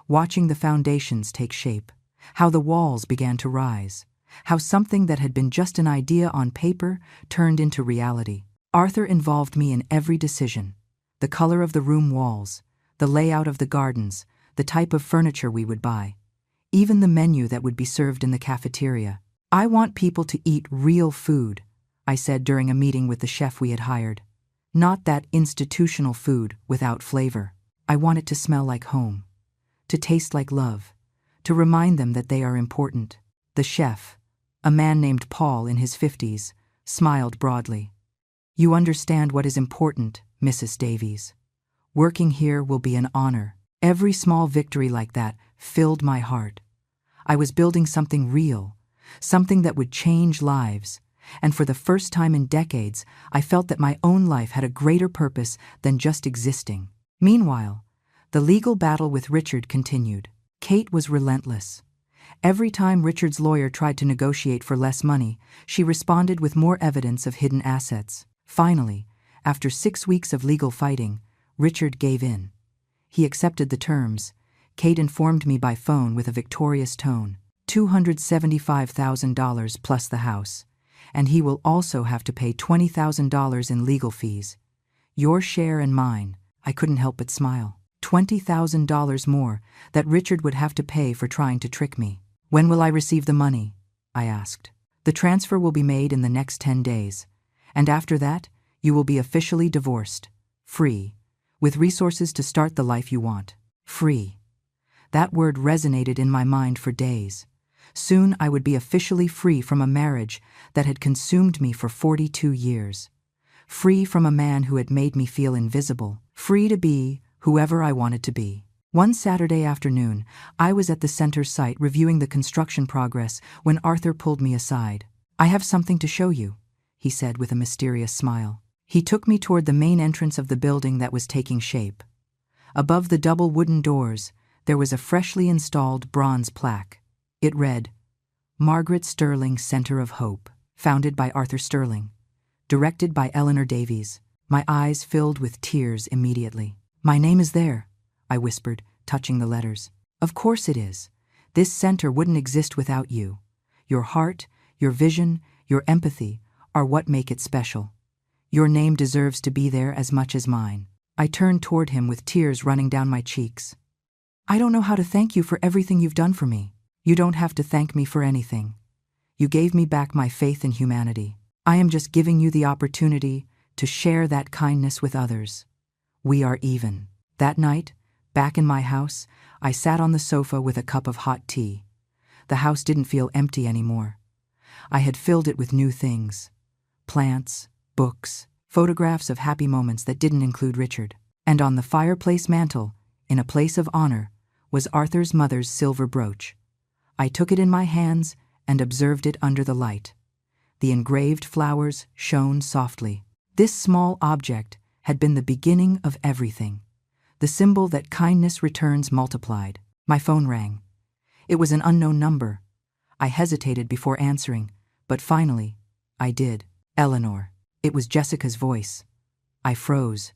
watching the foundations take shape, how the walls began to rise, how something that had been just an idea on paper turned into reality. Arthur involved me in every decision: the color of the room walls, the layout of the gardens, the type of furniture we would buy, even the menu that would be served in the cafeteria. I want people to eat real food, I said during a meeting with the chef we had hired. Not that institutional food without flavor. I want it to smell like home, to taste like love, to remind them that they are important. The chef, a man named Paul in his 50s, smiled broadly. You understand what is important, Mrs. Davies. Working here will be an honor. Every small victory like that filled my heart. I was building something real, something that would change lives, and for the first time in decades, I felt that my own life had a greater purpose than just existing. Meanwhile, the legal battle with Richard continued. Kate was relentless. Every time Richard's lawyer tried to negotiate for less money, she responded with more evidence of hidden assets. Finally, after 6 weeks of legal fighting, Richard gave in. He accepted the terms. Kate informed me by phone with a victorious tone. $275,000 plus the house, and he will also have to pay $20,000 in legal fees. Your share and mine. I couldn't help but smile. $20,000 more that Richard would have to pay for trying to trick me. When will I receive the money? I asked. The transfer will be made in the next 10 days, and after that, you will be officially divorced, free, with resources to start the life you want. Free. That word resonated in my mind for days. Soon I would be officially free from a marriage that had consumed me for 42 years. Free from a man who had made me feel invisible. Free to be whoever I wanted to be. One Saturday afternoon, I was at the center site reviewing the construction progress when Arthur pulled me aside. I have something to show you, he said with a mysterious smile. He took me toward the main entrance of the building that was taking shape. Above the double wooden doors, there was a freshly installed bronze plaque. It read, Margaret Sterling Center of Hope, founded by Arthur Sterling, directed by Eleanor Davies. My eyes filled with tears immediately. My name is there, I whispered, touching the letters. Of course it is. This center wouldn't exist without you. Your heart, your vision, your empathy are what make it special. Your name deserves to be there as much as mine. I turned toward him with tears running down my cheeks. I don't know how to thank you for everything you've done for me. You don't have to thank me for anything. You gave me back my faith in humanity. I am just giving you the opportunity to share that kindness with others. We are even. That night, back in my house, I sat on the sofa with a cup of hot tea. The house didn't feel empty anymore. I had filled it with new things. Plants, books, photographs of happy moments that didn't include Richard. And on the fireplace mantel, in a place of honor, was Arthur's mother's silver brooch. I took it in my hands and observed it under the light. The engraved flowers shone softly. This small object had been the beginning of everything, the symbol that kindness returns multiplied. My phone rang. It was an unknown number. I hesitated before answering, but finally, I did. Eleanor. It was Jessica's voice. I froze.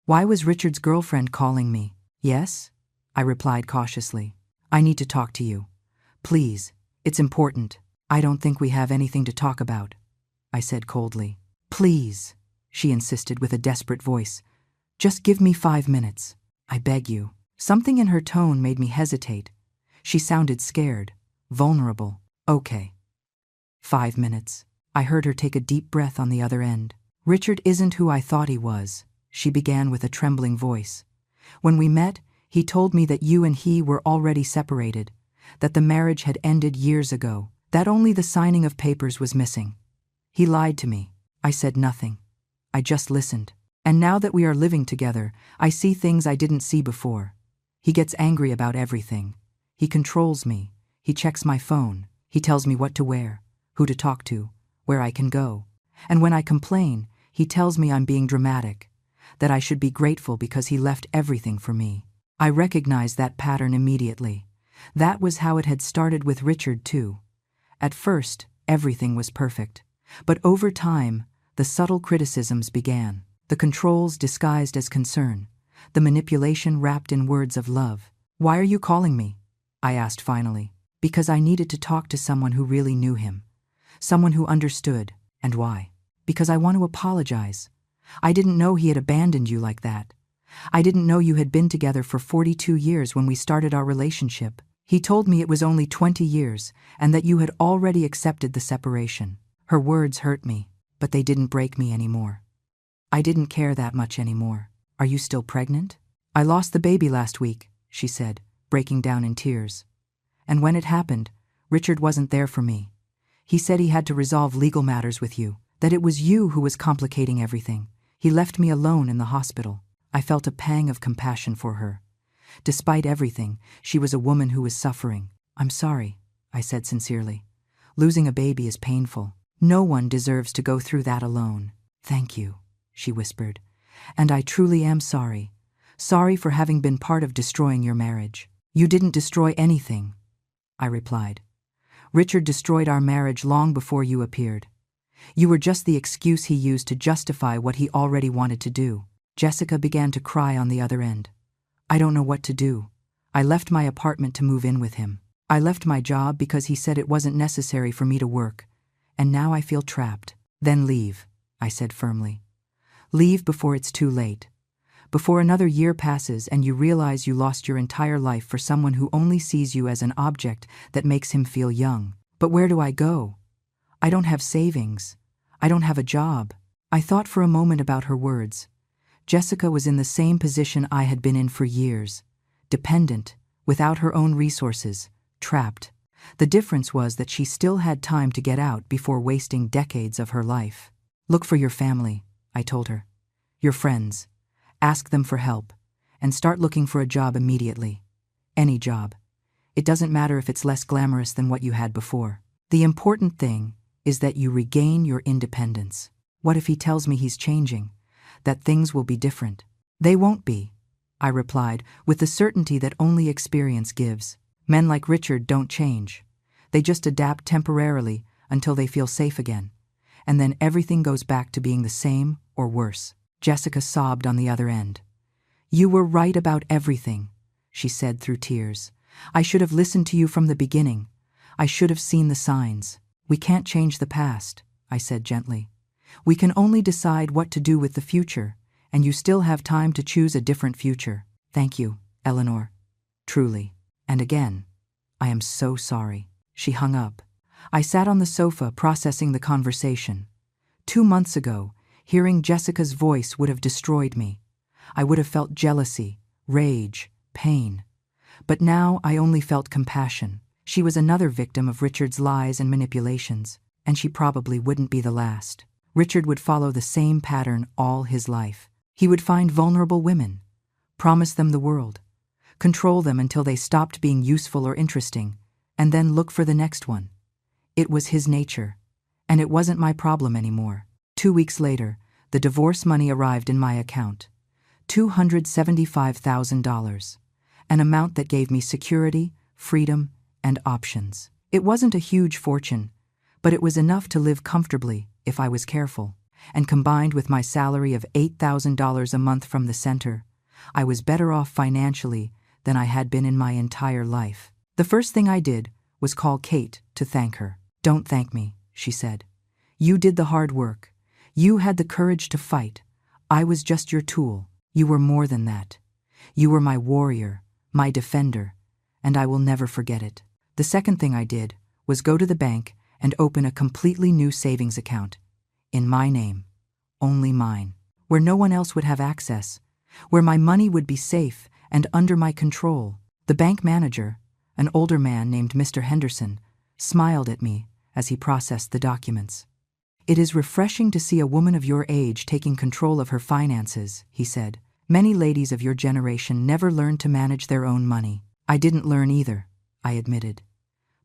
Why was Richard's girlfriend calling me? Yes? I replied cautiously. I need to talk to you. Please, it's important. I don't think we have anything to talk about, I said coldly. Please, she insisted with a desperate voice. Just give me 5 minutes. I beg you. Something in her tone made me hesitate. She sounded scared, vulnerable. Okay. 5 minutes. I heard her take a deep breath on the other end. Richard isn't who I thought he was, she began with a trembling voice. When we met, he told me that you and he were already separated, that the marriage had ended years ago, that only the signing of papers was missing. He lied to me. I said nothing. I just listened. And now that we are living together, I see things I didn't see before. He gets angry about everything. He controls me. He checks my phone. He tells me what to wear, who to talk to, where I can go. And when I complain, he tells me I'm being dramatic, that I should be grateful because he left everything for me. I recognized that pattern immediately. That was how it had started with Richard, too. At first, everything was perfect. But over time, the subtle criticisms began. The controls disguised as concern. The manipulation wrapped in words of love. Why are you calling me? I asked finally. Because I needed to talk to someone who really knew him. Someone who understood. And why? Because I want to apologize. I didn't know he had abandoned you like that. I didn't know you had been together for 42 years when we started our relationship. He told me it was only 20 years and that you had already accepted the separation. Her words hurt me, but they didn't break me anymore. I didn't care that much anymore. Are you still pregnant? I lost the baby last week, she said, breaking down in tears. And when it happened, Richard wasn't there for me. He said he had to resolve legal matters with you, that it was you who was complicating everything. He left me alone in the hospital. I felt a pang of compassion for her. Despite everything, she was a woman who was suffering. I'm sorry, I said sincerely. Losing a baby is painful. No one deserves to go through that alone. Thank you, she whispered. And I truly am sorry. Sorry for having been part of destroying your marriage. You didn't destroy anything, I replied. Richard destroyed our marriage long before you appeared. You were just the excuse he used to justify what he already wanted to do. Jessica began to cry on the other end. I don't know what to do. I left my apartment to move in with him. I left my job because he said it wasn't necessary for me to work. And now I feel trapped. Then leave, I said firmly. Leave before it's too late. Before another year passes and you realize you lost your entire life for someone who only sees you as an object that makes him feel young. But where do I go? I don't have savings. I don't have a job. I thought for a moment about her words. Jessica was in the same position I had been in for years. Dependent, without her own resources, trapped. The difference was that she still had time to get out before wasting decades of her life. Look for your family, I told her. Your friends. Ask them for help. And start looking for a job immediately. Any job. It doesn't matter if it's less glamorous than what you had before. The important thing is that you regain your independence. What if he tells me he's changing? That things will be different? They won't be, I replied, with the certainty that only experience gives. Men like Richard don't change. They just adapt temporarily until they feel safe again. And then everything goes back to being the same or worse. Jessica sobbed on the other end. You were right about everything, she said through tears. I should have listened to you from the beginning. I should have seen the signs. We can't change the past, I said gently. We can only decide what to do with the future, and you still have time to choose a different future. Thank you, Eleanor. Truly. And again, I am so sorry. She hung up. I sat on the sofa processing the conversation. 2 months ago, hearing Jessica's voice would have destroyed me. I would have felt jealousy, rage, pain. But now I only felt compassion. She was another victim of Richard's lies and manipulations, and she probably wouldn't be the last. Richard would follow the same pattern all his life. He would find vulnerable women, promise them the world, control them until they stopped being useful or interesting, and then look for the next one. It was his nature, and it wasn't my problem anymore. 2 weeks later, the divorce money arrived in my account. $275,000, an amount that gave me security, freedom, and options. It wasn't a huge fortune, but it was enough to live comfortably if I was careful. And combined with my salary of $8,000 a month from the center, I was better off financially than I had been in my entire life. The first thing I did was call Kate to thank her. "Don't thank me," she said. "You did the hard work. You had the courage to fight. I was just your tool. You were more than that. You were my warrior, my defender, and I will never forget it." The second thing I did was go to the bank and open a completely new savings account. In my name, only mine, where no one else would have access, where my money would be safe and under my control. The bank manager, an older man named Mr. Henderson, smiled at me as he processed the documents. "It is refreshing to see a woman of your age taking control of her finances," he said. "Many ladies of your generation never learned to manage their own money." "I didn't learn either," I admitted.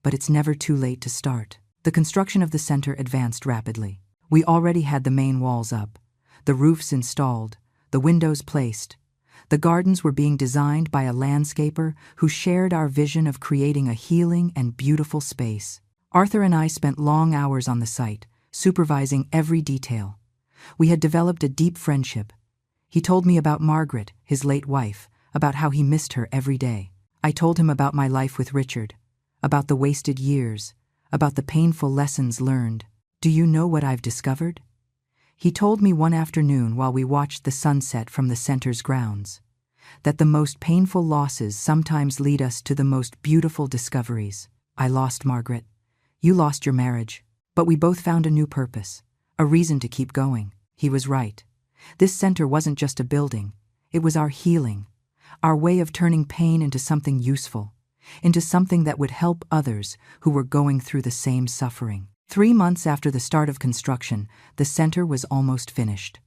"But it's never too late to start." The construction of the center advanced rapidly. We already had the main walls up, the roofs installed, the windows placed. The gardens were being designed by a landscaper who shared our vision of creating a healing and beautiful space. Arthur and I spent long hours on the site, supervising every detail. We had developed a deep friendship. He told me about Margaret, his late wife, about how he missed her every day. I told him about my life with Richard, about the wasted years, about the painful lessons learned. "Do you know what I've discovered?" He told me one afternoon while we watched the sunset from the center's grounds, that the most painful losses sometimes lead us to the most beautiful discoveries. "I lost Margaret. You lost your marriage. But we both found a new purpose, a reason to keep going." He was right. This center wasn't just a building. It was our healing, our way of turning pain into something useful, into something that would help others who were going through the same suffering. 3 months after the start of construction, the center was almost finished.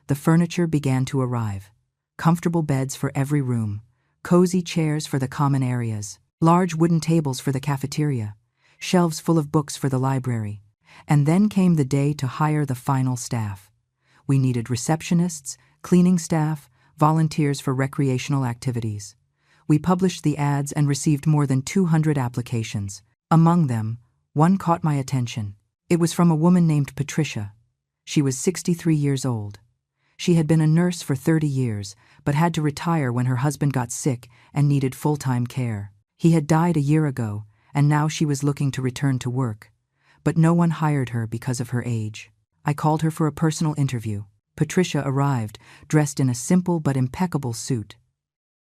The furniture began to arrive. Comfortable beds for every room, cozy chairs for the common areas, large wooden tables for the cafeteria, shelves full of books for the library. And then came the day to hire the final staff. We needed receptionists, cleaning staff, volunteers for recreational activities. We published the ads and received more than 200 applications. Among them, one caught my attention. It was from a woman named Patricia. She was 63 years old. She had been a nurse for 30 years, but had to retire when her husband got sick and needed full-time care. He had died a year ago, and now she was looking to return to work. But no one hired her because of her age. I called her for a personal interview. Patricia arrived, dressed in a simple but impeccable suit.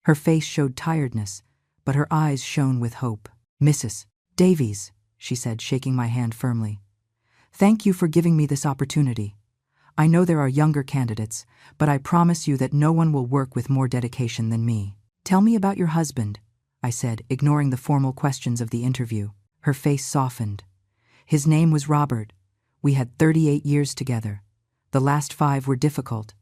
Her face showed tiredness, but her eyes shone with hope. "Mrs. Davies," she said, shaking my hand firmly. "Thank you for giving me this opportunity. I know there are younger candidates, but I promise you that no one will work with more dedication than me." "Tell me about your husband," I said, ignoring the formal questions of the interview. Her face softened. "His name was Robert. We had 38 years together. The last 5 were difficult.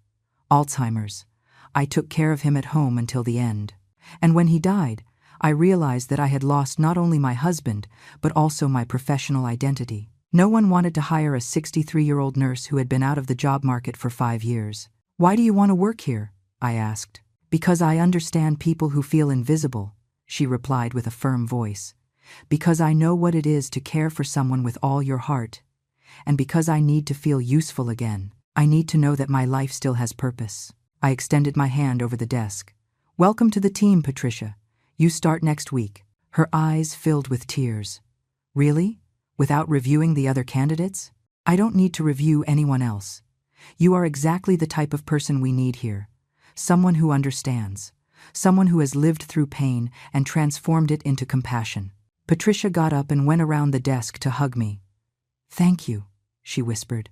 Alzheimer's. I took care of him at home until the end. And when he died, I realized that I had lost not only my husband, but also my professional identity. No one wanted to hire a 63-year-old nurse who had been out of the job market for 5 years. "Why do you want to work here?" I asked. "Because I understand people who feel invisible," she replied with a firm voice. "Because I know what it is to care for someone with all your heart. And because I need to feel useful again. I need to know that my life still has purpose." I extended my hand over the desk. "Welcome to the team, Patricia. You start next week." Her eyes filled with tears. "Really? Without reviewing the other candidates?" "I don't need to review anyone else. You are exactly the type of person we need here. Someone who understands. Someone who has lived through pain and transformed it into compassion." Patricia got up and went around the desk to hug me. "Thank you," she whispered.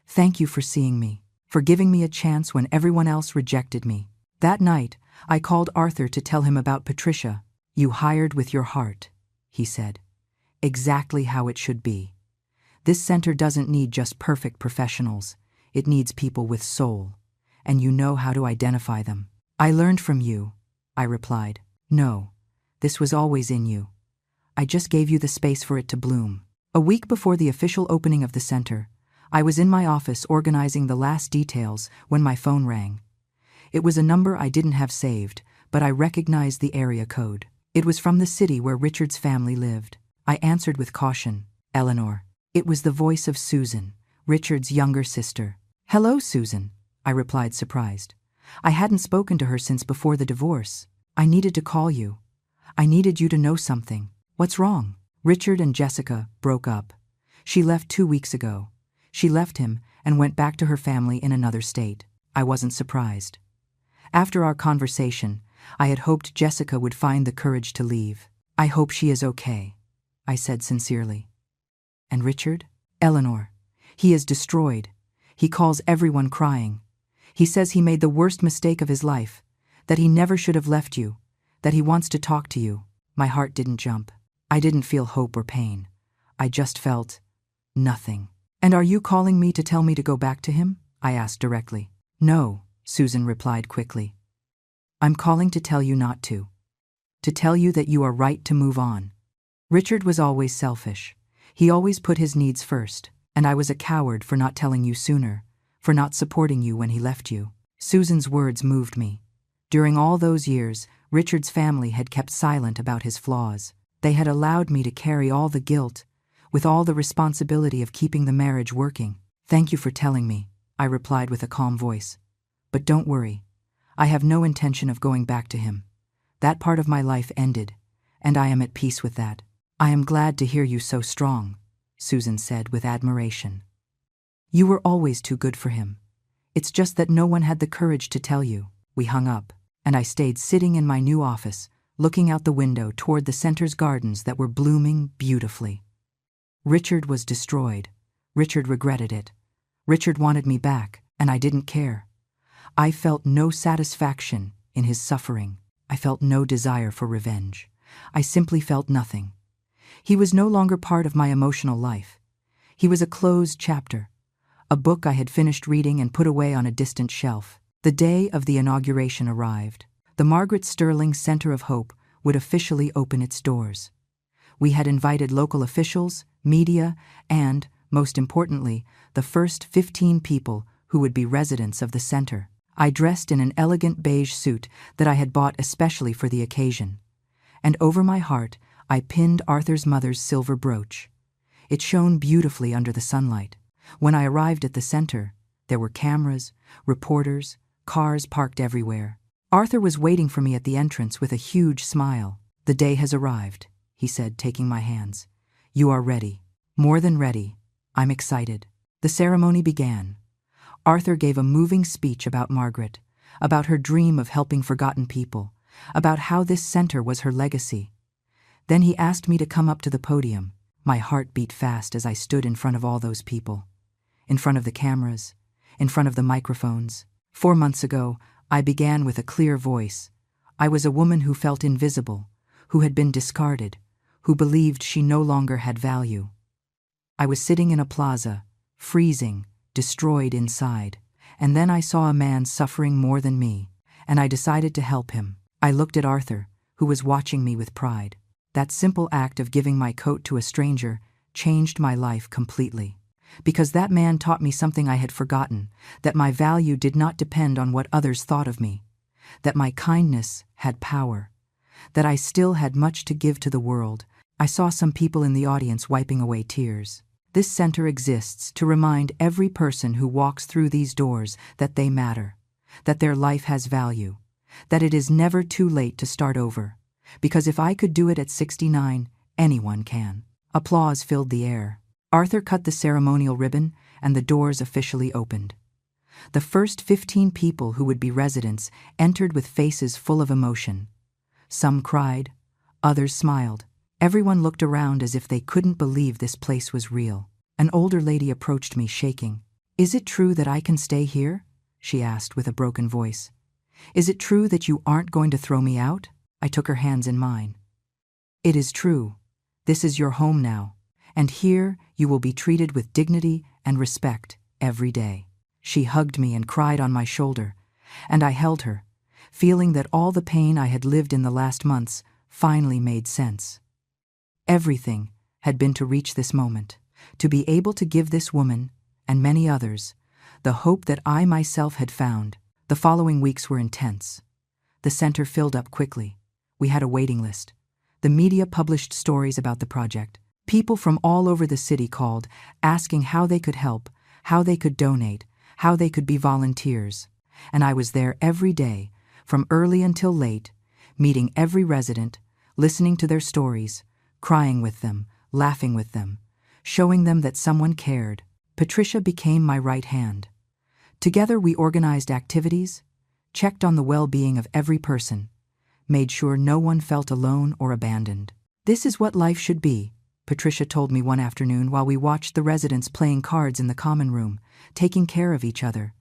"Thank you for seeing me, for giving me a chance when everyone else rejected me." That night, I called Arthur to tell him about Patricia. "You hired with your heart," he said. "Exactly how it should be. This center doesn't need just perfect professionals. It needs people with soul. And you know how to identify them. I learned from you, I replied. No, this was always in you. I just gave you the space for it to bloom. A week before the official opening of the center, I was in my office organizing the last details when my phone rang. It was a number I didn't have saved, but I recognized the area code. It was from the city where Richard's family lived. I answered with caution. Eleanor. It was the voice of Susan, Richard's younger sister. Hello, Susan, I replied, surprised. I hadn't spoken to her since before the divorce. I needed to call you. I needed you to know something. What's wrong? Richard and Jessica broke up. She left 2 weeks ago. She left him and went back to her family in another state. I wasn't surprised. After our conversation, I had hoped Jessica would find the courage to leave. I hope she is okay, I said sincerely. And Richard? Eleanor. He is destroyed. He calls everyone crying. He says he made the worst mistake of his life, that he never should have left you, that he wants to talk to you. My heart didn't jump. I didn't feel hope or pain. I just felt nothing. And are you calling me to tell me to go back to him? I asked directly. No, Susan replied quickly. I'm calling to tell you not to. To tell you that you are right to move on. Richard was always selfish. He always put his needs first, and I was a coward for not telling you sooner, for not supporting you when he left you. Susan's words moved me. During all those years, Richard's family had kept silent about his flaws. They had allowed me to carry all the guilt, with all the responsibility of keeping the marriage working. Thank you for telling me, I replied with a calm voice. But don't worry. I have no intention of going back to him. That part of my life ended, and I am at peace with that. I am glad to hear you so strong, Susan said with admiration. You were always too good for him. It's just that no one had the courage to tell you. We hung up, and I stayed sitting in my new office, looking out the window toward the center's gardens that were blooming beautifully. Richard was destroyed. Richard regretted it. Richard wanted me back, and I didn't care. I felt no satisfaction in his suffering. I felt no desire for revenge. I simply felt nothing. He was no longer part of my emotional life. He was a closed chapter, a book I had finished reading and put away on a distant shelf. The day of the inauguration arrived. The Margaret Sterling Center of Hope would officially open its doors. We had invited local officials, media, and, most importantly, the first 15 people who would be residents of the center. I dressed in an elegant beige suit that I had bought especially for the occasion, and over my heart I pinned Arthur's mother's silver brooch. It shone beautifully under the sunlight. When I arrived at the center, there were cameras, reporters, cars parked everywhere. Arthur was waiting for me at the entrance with a huge smile. The day has arrived, he said, taking my hands. You are ready. More than ready. I'm excited. The ceremony began. Arthur gave a moving speech about Margaret, about her dream of helping forgotten people, about how this center was her legacy. Then he asked me to come up to the podium. My heart beat fast as I stood in front of all those people, in front of the cameras, in front of the microphones. 4 months ago, I began with a clear voice. I was a woman who felt invisible, who had been discarded, who believed she no longer had value. I was sitting in a plaza, freezing, destroyed inside, and then I saw a man suffering more than me, and I decided to help him. I looked at Arthur, who was watching me with pride. That simple act of giving my coat to a stranger changed my life completely. Because that man taught me something I had forgotten, that my value did not depend on what others thought of me, that my kindness had power, that I still had much to give to the world. I saw some people in the audience wiping away tears. This center exists to remind every person who walks through these doors that they matter, that their life has value, that it is never too late to start over. Because if I could do it at 69, anyone can. Applause filled the air. Arthur cut the ceremonial ribbon, and the doors officially opened. The first 15 people who would be residents entered with faces full of emotion. Some cried, others smiled. Everyone looked around as if they couldn't believe this place was real. An older lady approached me, shaking. "Is it true that I can stay here?" she asked with a broken voice. "Is it true that you aren't going to throw me out?" I took her hands in mine. "It is true. This is your home now, And here you will be treated with dignity and respect every day." She hugged me and cried on my shoulder, and I held her, feeling that all the pain I had lived in the last months finally made sense. Everything had been to reach this moment, to be able to give this woman, and many others, the hope that I myself had found. The following weeks were intense. The center filled up quickly. We had a waiting list. The media published stories about the project. People from all over the city called, asking how they could help, how they could donate, how they could be volunteers. And I was there every day, from early until late, meeting every resident, listening to their stories, crying with them, laughing with them, showing them that someone cared. Patricia became my right hand. Together we organized activities, checked on the well-being of every person, made sure no one felt alone or abandoned. "This is what life should be," Patricia told me one afternoon while we watched the residents playing cards in the common room, taking care of each other,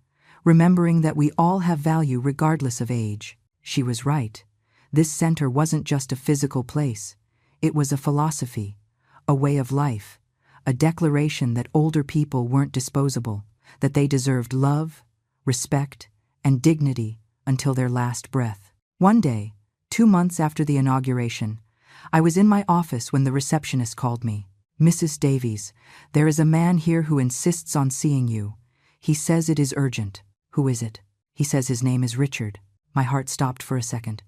remembering that we all have value regardless of age. She was right. This center wasn't just a physical place. It was a philosophy, a way of life, a declaration that older people weren't disposable, that they deserved love, respect, and dignity until their last breath. One day, 2 months after the inauguration, I was in my office when the receptionist called me. "Mrs. Davies, there is a man here who insists on seeing you. He says it is urgent." "Who is it?" "He says his name is Richard." My heart stopped for a second.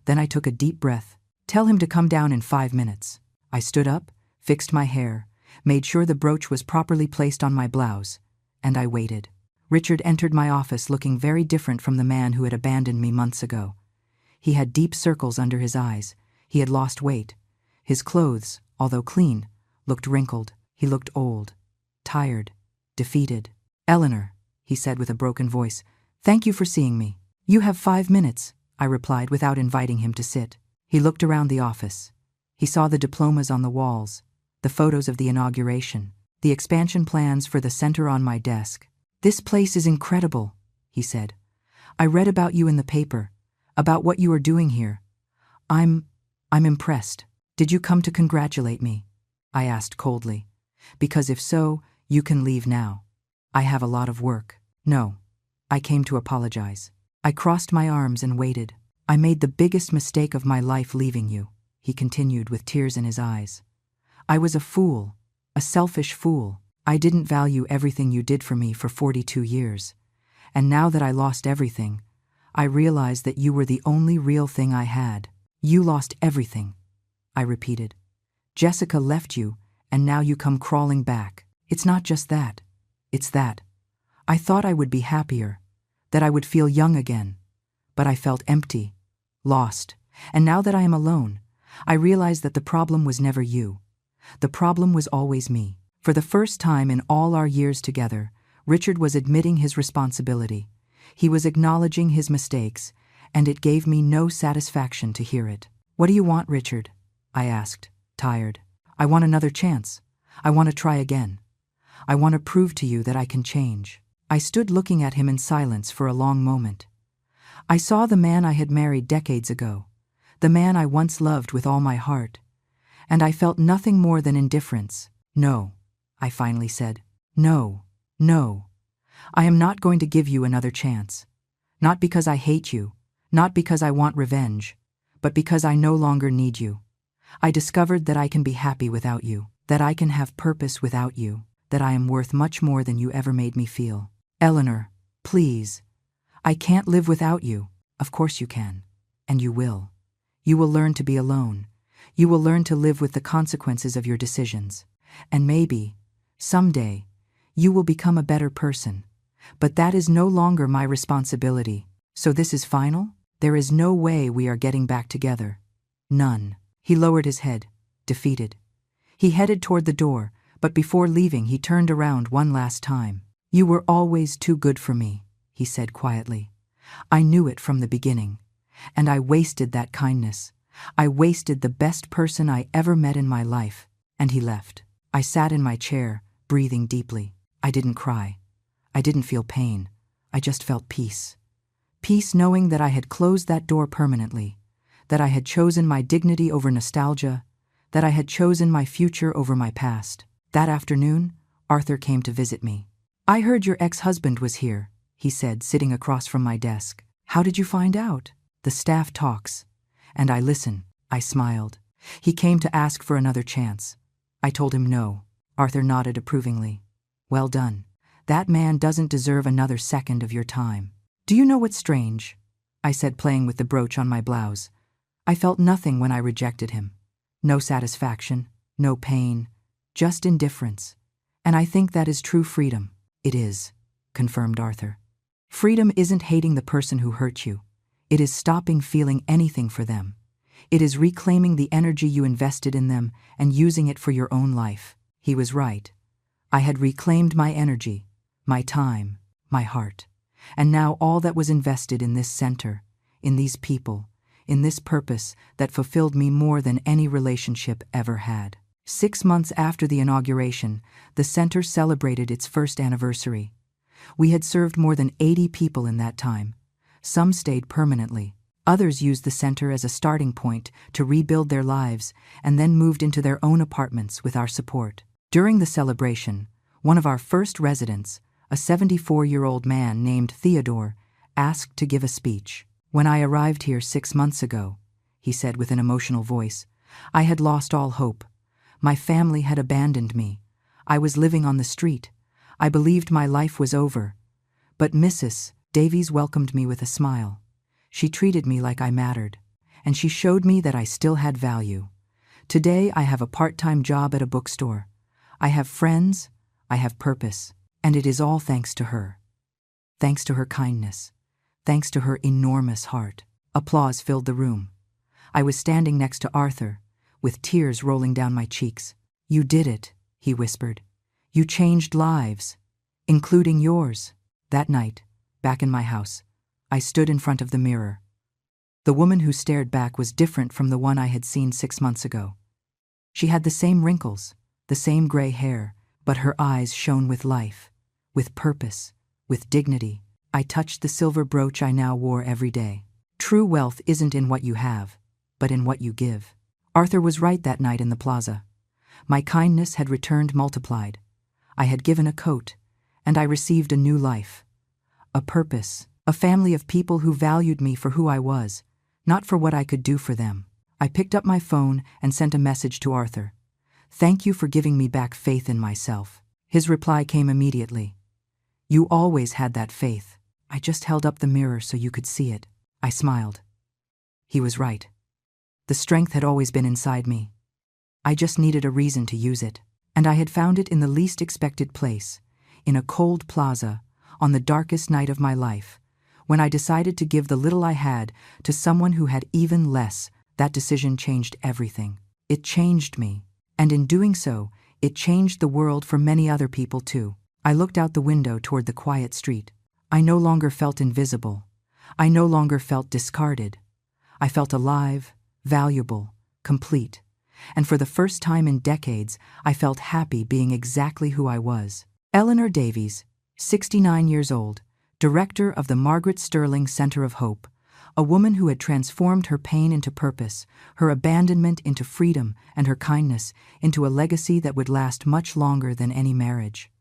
Then I took a deep breath. "Tell him to come down in 5 minutes." I stood up, fixed my hair, made sure the brooch was properly placed on my blouse, and I waited. Richard entered my office looking very different from the man who had abandoned me months ago. He had deep circles under his eyes. He had lost weight. His clothes, although clean, looked wrinkled. He looked old, tired, defeated. "Eleanor," he said with a broken voice, "thank you for seeing me." "You have 5 minutes," I replied without inviting him to sit. He looked around the office. He saw the diplomas on the walls, the photos of the inauguration, the expansion plans for the center on my desk. "This place is incredible," he said. "I read about you in the paper, about what you are doing here. I'm impressed." "Did you come to congratulate me?" I asked coldly. "Because if so, you can leave now. I have a lot of work." "No, I came to apologize." I crossed my arms and waited. "I made the biggest mistake of my life leaving you," he continued with tears in his eyes. "I was a fool, a selfish fool. I didn't value everything you did for me for 42 years. And now that I lost everything, I realized that you were the only real thing I had." "You lost everything," I repeated. "Jessica left you, and now you come crawling back." "It's not just that. It's that. I thought I would be happier, that I would feel young again. But I felt empty, lost. And now that I am alone, I realize that the problem was never you. The problem was always me." For the first time in all our years together, Richard was admitting his responsibility. He was acknowledging his mistakes, and it gave me no satisfaction to hear it. "What do you want, Richard?" I asked, tired. "I want another chance. I want to try again. I want to prove to you that I can change." I stood looking at him in silence for a long moment. I saw the man I had married decades ago, the man I once loved with all my heart, and I felt nothing more than indifference. "No," I finally said. "No, no. I am not going to give you another chance. Not because I hate you, not because I want revenge, but because I no longer need you. I discovered that I can be happy without you, that I can have purpose without you, that I am worth much more than you ever made me feel. Eleanor, please. I can't live without you." "Of course you can, and you will. You will learn to be alone. You will learn to live with the consequences of your decisions. And maybe, someday, you will become a better person. But that is no longer my responsibility. So this is final? There is no way we are getting back together. None." He lowered his head, defeated. He headed toward the door, but before leaving he turned around one last time. "You were always too good for me," he said quietly. "I knew it from the beginning. And I wasted that kindness. I wasted the best person I ever met in my life." And he left. I sat in my chair, breathing deeply. I didn't cry. I didn't feel pain. I just felt peace. Peace knowing that I had closed that door permanently, that I had chosen my dignity over nostalgia, that I had chosen my future over my past. That afternoon, Arthur came to visit me. "I heard your ex-husband was here," he said, sitting across from my desk. "How did you find out?" "The staff talks, and I listen," I smiled. "He came to ask for another chance." I told him no. Arthur nodded approvingly. "Well done. That man doesn't deserve another second of your time." "Do you know what's strange?" I said, playing with the brooch on my blouse. "I felt nothing when I rejected him. No satisfaction, no pain, just indifference. And I think that is true freedom." "It is," confirmed Arthur. "Freedom isn't hating the person who hurt you. It is stopping feeling anything for them. It is reclaiming the energy you invested in them and using it for your own life." He was right. I had reclaimed my energy, my time, my heart. And now all that was invested in this center, in these people, in this purpose that fulfilled me more than any relationship ever had. 6 months after the inauguration, the center celebrated its first anniversary. We had served more than 80 people in that time. Some stayed permanently. Others used the center as a starting point to rebuild their lives and then moved into their own apartments with our support. During the celebration, one of our first residents, a 74-year-old man named Theodore, asked to give a speech. "When I arrived here 6 months ago," he said with an emotional voice, "I had lost all hope. My family had abandoned me. I was living on the street. I believed my life was over. But Mrs. Davies welcomed me with a smile. She treated me like I mattered, and she showed me that I still had value. Today I have a part-time job at a bookstore. I have friends, I have purpose, and it is all thanks to her. Thanks to her kindness. Thanks to her enormous heart." Applause filled the room. I was standing next to Arthur, with tears rolling down my cheeks. "You did it," he whispered. "You changed lives, including yours." That night, back in my house, I stood in front of the mirror. The woman who stared back was different from the one I had seen 6 months ago. She had the same wrinkles, the same gray hair, but her eyes shone with life, with purpose, with dignity. I touched the silver brooch I now wore every day. True wealth isn't in what you have, but in what you give. Arthur was right that night in the Plaza. My kindness had returned multiplied. I had given a coat, and I received a new life. A purpose, a family of people who valued me for who I was, not for what I could do for them. I picked up my phone and sent a message to Arthur. "Thank you for giving me back faith in myself." His reply came immediately. "You always had that faith. I just held up the mirror so you could see it." I smiled. He was right. The strength had always been inside me. I just needed a reason to use it. And I had found it in the least expected place, in a cold plaza, on the darkest night of my life. When I decided to give the little I had to someone who had even less, that decision changed everything. It changed me. And in doing so, it changed the world for many other people too. I looked out the window toward the quiet street. I no longer felt invisible. I no longer felt discarded. I felt alive, valuable, complete. And for the first time in decades, I felt happy being exactly who I was. Eleanor Davies, 69 years old, director of the Margaret Sterling Center of Hope, a woman who had transformed her pain into purpose, her abandonment into freedom, and her kindness into a legacy that would last much longer than any marriage.